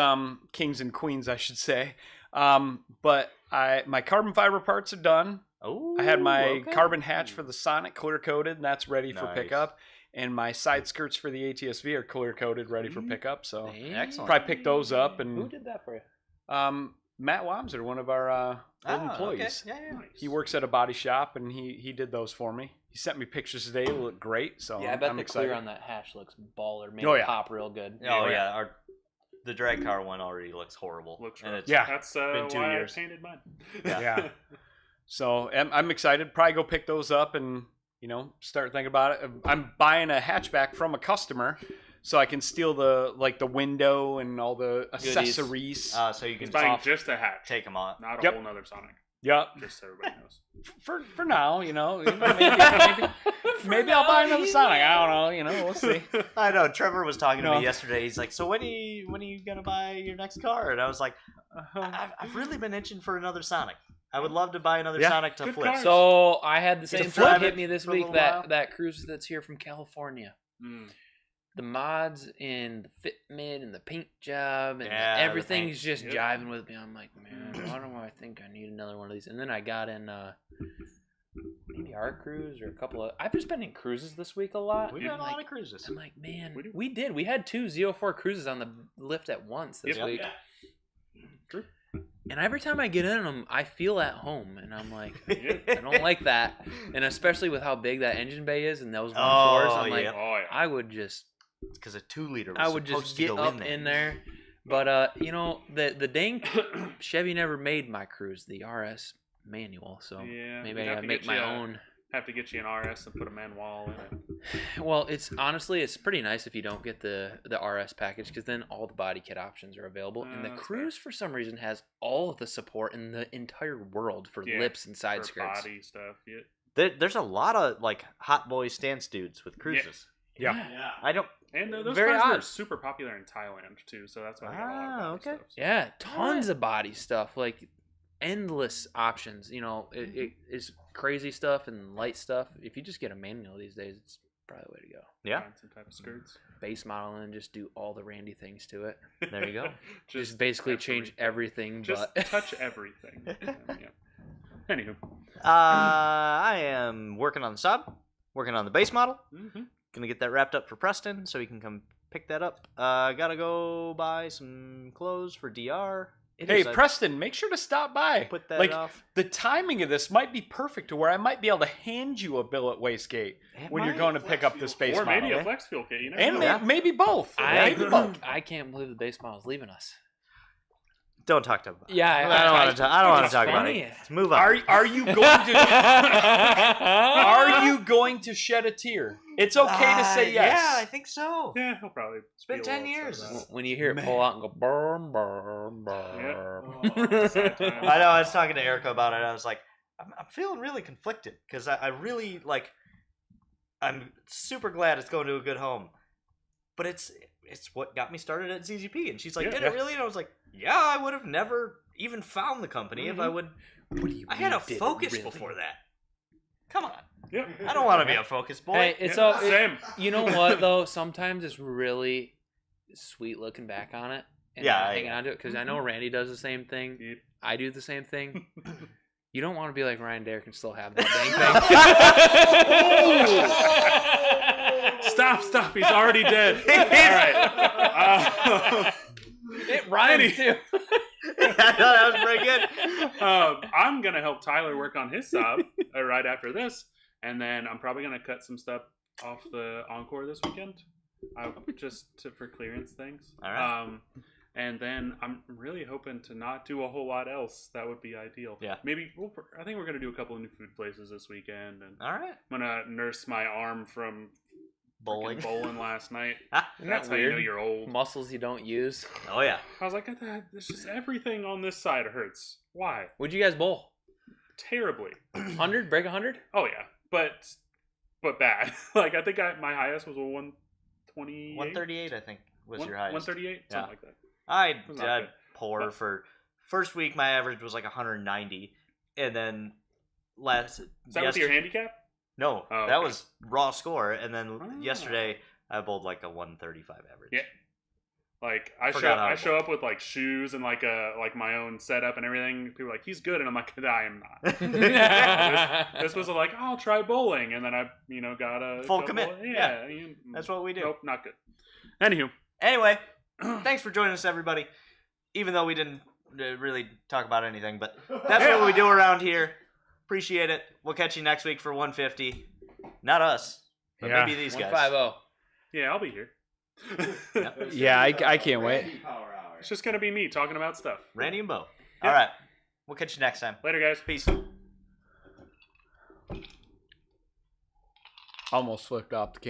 kings and queens, I should say. But my carbon fiber parts are done. Oh, I had my carbon hatch for the Sonic clear coated, and that's ready for pickup. And my side skirts for the ATSV are clear coated, ready for pickup. So excellent. Probably pick those up. And who did that for you? Matt Wamser, one of our old employees. Okay. Yeah. He works at a body shop, and he did those for me. He sent me pictures today. They look great. So yeah, I bet I'm the excited. clear on that hatch looks baller. Made it pop real good. Oh yeah. The drag car one already looks horrible. Looks and that's been 2 why years. I painted mine. Yeah. So I'm excited. Probably go pick those up and start thinking about it. I'm buying a hatchback from a customer, so I can steal the window and all the accessories. So you can He's buying just a hatch, take them on. not a whole nother Sonic. Yep. Just so everybody knows. For now, maybe I'll buy another Sonic. I don't know. We'll see. I know. Trevor was talking to me yesterday. He's like, "So when are you gonna buy your next car?" And I was like, "I've really been itching for another Sonic. I would love to buy another Sonic to flip." cars. So I had the same thought hit me this for a week. little while. That cruiser that's here from California. The mods and the fit mid and the paint job and everything's just jiving with me. I'm like, man, why do I think I need another one of these? And then I got in maybe our cruise or a couple of. I've just been in cruises this week a lot. We've had a lot of cruises. I'm like, man, we did. We had 2 Z04 cruises on the lift at once this week. True. And every time I get in them, I feel at home, and I'm like, I don't like that. And especially with how big that engine bay is and those 1.4s, I'm like, I would just. It's because a 2-liter. I would just get up in there. But the dang Chevy never made my cruise, the RS manual, so maybe I gotta make my own. have to get you an RS and put a manual in it. Well, it's pretty nice if you don't get the RS package, because then all the body kit options are available, and the That's Cruise for some reason has all of the support in the entire world for lips and side for skirts. body stuff. Yeah. There's a lot of like hot boy stance dudes with Cruises. Yeah. I don't. And those Very cars odd. are super popular in Thailand too, so that's why they got a lot of body okay. stuff. So. Yeah, tons of body stuff, like endless options. You know, it is crazy stuff and light stuff. If you just get a manual these days, it's probably the way to go. Yeah. Find some type of skirts. Base model and just do all the Randy things to it. There you go. Just basically change everything, Just but touch everything. Yeah. Anywho. I am working on the sub, working on the base model. Mm-hmm. Gonna get that wrapped up for Preston so he can come pick that up. Gotta go buy some clothes for DR. Hey, I Preston, make sure to stop by. put that like, off. the timing of this might be perfect to where I might be able to hand you a bill at Wastegate when you're going to pick up this base Or model. maybe a flex fuel kit. You never And know. maybe both. Maybe both. I can't believe the base model's leaving us. Don't talk to him. About it. Yeah, I don't want to. I don't want to talk about funny. it. Let's move on. Are you going to Are you going to shed a tear? It's okay to say yes. Yeah, I think so. Yeah, he'll probably. It's been be a 10 little years. upset about When you hear it pull out and go burm, burm, it. burm. Yeah. I know. I was talking to Erica about it. I was like, I'm feeling really conflicted because I really like. I'm super glad it's going to a good home, but it's what got me started at ZZP. And she's like, Yeah. did it really? And I was like, yeah, I would have never even found the company if I would. What do you I had mean, a did it Focus really? before that. Come on. Yep. I don't want to be a Focus boy. Hey, it's Yeah, all same. You know what though? Sometimes it's really sweet looking back on it and Yeah, not hanging yeah. on to it, because I know Randy does the same thing. Yep. I do the same thing. You don't want to be like Ryan Derrick and still have that dang thing. Stop. He's already dead. All right. It rhymes too. I thought that was pretty good. I'm going to help Tyler work on his sub right after this. And then I'm probably going to cut some stuff off the Encore this weekend. For clearance things. All right. And then I'm really hoping to not do a whole lot else. That would be ideal. Yeah. Maybe I think we're going to do a couple of new food places this weekend. And All right. I'm going to nurse my arm from Bowling. bowling last night. Isn't That's that how you know weird? you're old. Muscles you don't use. Oh, yeah. I was like, it's just everything on this side hurts. Why? Would you guys bowl? Terribly. 100? Break 100? Oh yeah, but bad. Like I think my highest was a 128. 138, I think, was your highest. 138, Yeah. something like that. I was not did good. poor But- for first week. My average was like 190, and then last. Is that with your handicap? No, Oh, that okay. was raw score, and then Oh. yesterday I bowled like a 135 average. Yeah. Like I Forgot how to show up with like shoes and like my own setup and everything. People are like, he's good, and I'm like, I am not. This was like, I'll try bowling, and then I got a Full couple- commit. Yeah, That's what we do. Nope, not good. Anywho, Anyway, thanks for joining us, everybody. Even though we didn't really talk about anything, but that's what we do around here. Appreciate it. We'll catch you next week for 150. Not us, but Yeah. maybe these guys. 150. yeah, I'll be here. Yeah, I can't wait. ZZP Power Hour. It's just gonna be me talking about stuff. Randy and Bo. Yeah. All right. We'll catch you next time. Later, guys. Peace. Almost flipped off the camera.